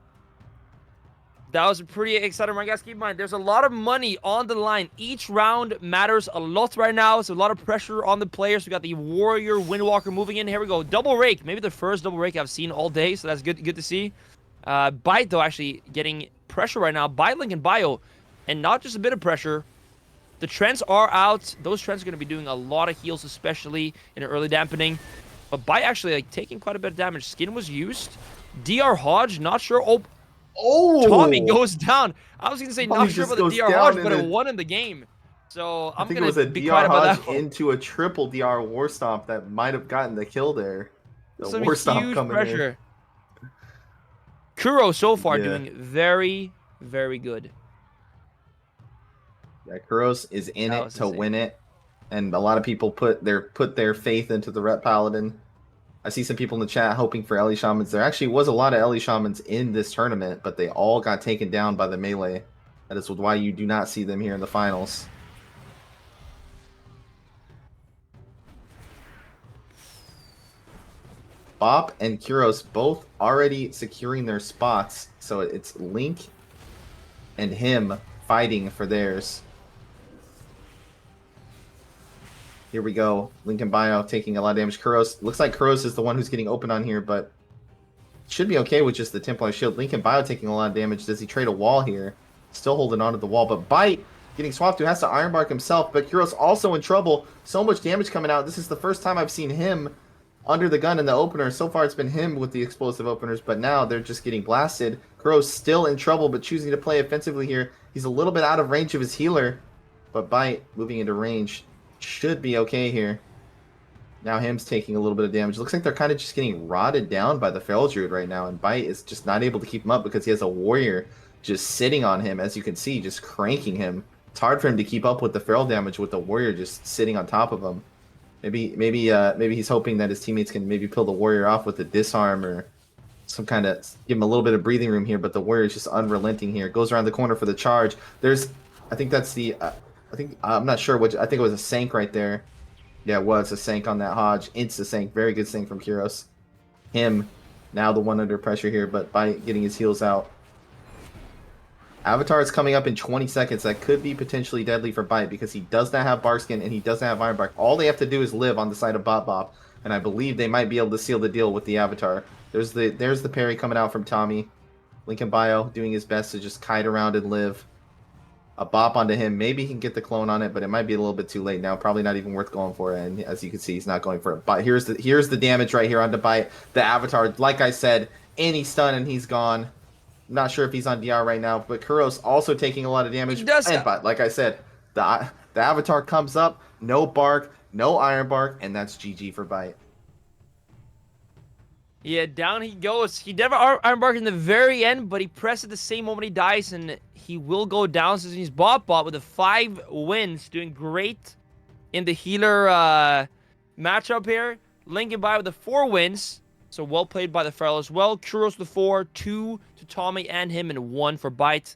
that was a pretty exciting round. Guys, keep in mind, there's a lot of money on the line. Each round matters a lot right now. It's a lot of pressure on the players. We got the Warrior Windwalker moving in. Here we go. Double rake. Maybe the first double rake I've seen all day, so that's good to see. Bite, though, actually getting pressure right now. Bite, Link, and Bio. And not just a bit of pressure. The trends are out. Those trends are going to be doing a lot of heals, especially in early dampening. But Bite actually taking quite a bit of damage. Skin was used. DR Hodge, not sure. Oh, Tommy goes down. I was going to say Tommy not sure just about the goes DR down Hodge, but in it a- won in the game. So I I'm think it going was to a be DR quiet about Hodge that one. into a triple DR War Stomp that might have gotten the kill there. The Some War Stomp huge coming pressure. Kuro so far Yeah. doing very, very good. in. Yeah, Kuros is in That it was to insane. win it, and a lot of people put their faith into the Ret Paladin. I see some people in the chat hoping for Ellie Shamans. There actually was a lot of Ellie Shamans in this tournament, but they all got taken down by the melee. That is why you do not see them here in the finals. Bop and Kuros both already securing their spots, so it's Link and him fighting for theirs. Here we go. Lincoln Bio taking a lot of damage. Kuros looks like Kuros is the one who's getting open on here, but should be okay with just the Templar shield. Lincoln Bio taking a lot of damage. Does he trade a wall here? Still holding onto the wall, but Bite getting swapped to has to Iron Bark himself, but Kuros also in trouble. So much damage coming out. This is the first time I've seen him under the gun in the opener. So far it's been him with the explosive openers, but now they're just getting blasted. Kuros still in trouble, but choosing to play offensively here. He's a little bit out of range of his healer, but Bite moving into range should be okay here. Now him's taking a little bit of damage. Looks like they're kind of just getting rotted down by the Feral Druid right now, and Bite is just not able to keep him up because he has a warrior just sitting on him, as you can see, just cranking him. It's hard for him to keep up with the feral damage with the warrior just sitting on top of him. Maybe he's hoping that his teammates can maybe pull the warrior off with a disarm or some kind of give him a little bit of breathing room here, but the warrior is just unrelenting here. Goes around the corner for the charge. I think that's the I'm not sure which. I think it was a sank right there. Yeah, it was a sank on that Hodge. Insta sank. Very good sank from Kuros. Him, now the one under pressure here, but by getting his heals out. Avatar is coming up in 20 seconds. That could be potentially deadly for Bite because he does not have Barskin and he doesn't have Iron Bark. All they have to do is live on the side of Bop Bop, and I believe they might be able to seal the deal with the Avatar. There's the parry coming out from Tommy. Lincoln Bio doing his best to just kite around and live. a bop onto him. Maybe he can get the clone on it, but it might be a little bit too late now. Probably not even worth going for it. And as you can see, he's not going for it. But here's the damage right here on the bite. The Avatar, like I said, any stun and he's gone. Not sure if he's on DR right now, but Kuros also taking a lot of damage. He does. But like I said, the Avatar comes up, no bark, no Iron Bark, and that's GG for Bite. Yeah, down he goes. He never Iron Bark in the very end, but he pressed at the same moment he dies, and he will go down since he's bot with the 5 wins, doing great in the healer matchup here. Lincoln by with the 4 wins, so well played by the Feral as well. Kuros the 4, 2 to Tommy and him, and 1 for Bite.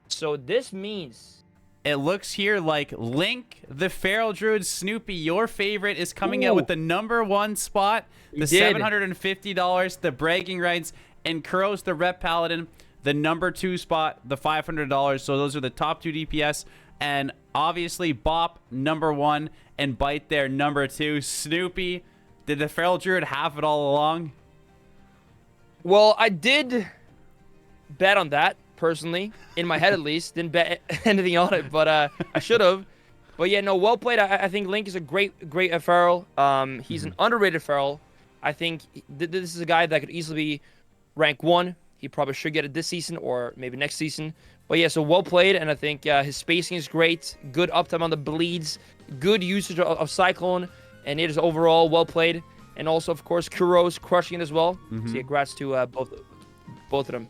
So this means... It looks here like Link, the Feral Druid, Snupy, your favorite, is coming out with the #1 spot, the $750, the bragging rights, and Kuros, the Rep Paladin, the #2 spot, the $500. So those are the top 2 DPS. And obviously, Bop, #1, and Bite there, #2. Snupy, did the Feral Druid have it all along? Well, I did bet on that. Personally, in my head at least, didn't bet anything on it, but I should have. But yeah, no, well played. I think Link is a great Feral. He's an underrated Feral. I think this is a guy that could easily be rank 1. He probably should get it this season or maybe next season. But yeah, so well played, and I think his spacing is great. Good uptime on the bleeds. Good usage of Cyclone, and it is overall well played. And also, of course, Kuros crushing it as well. So yeah, congrats to both of them.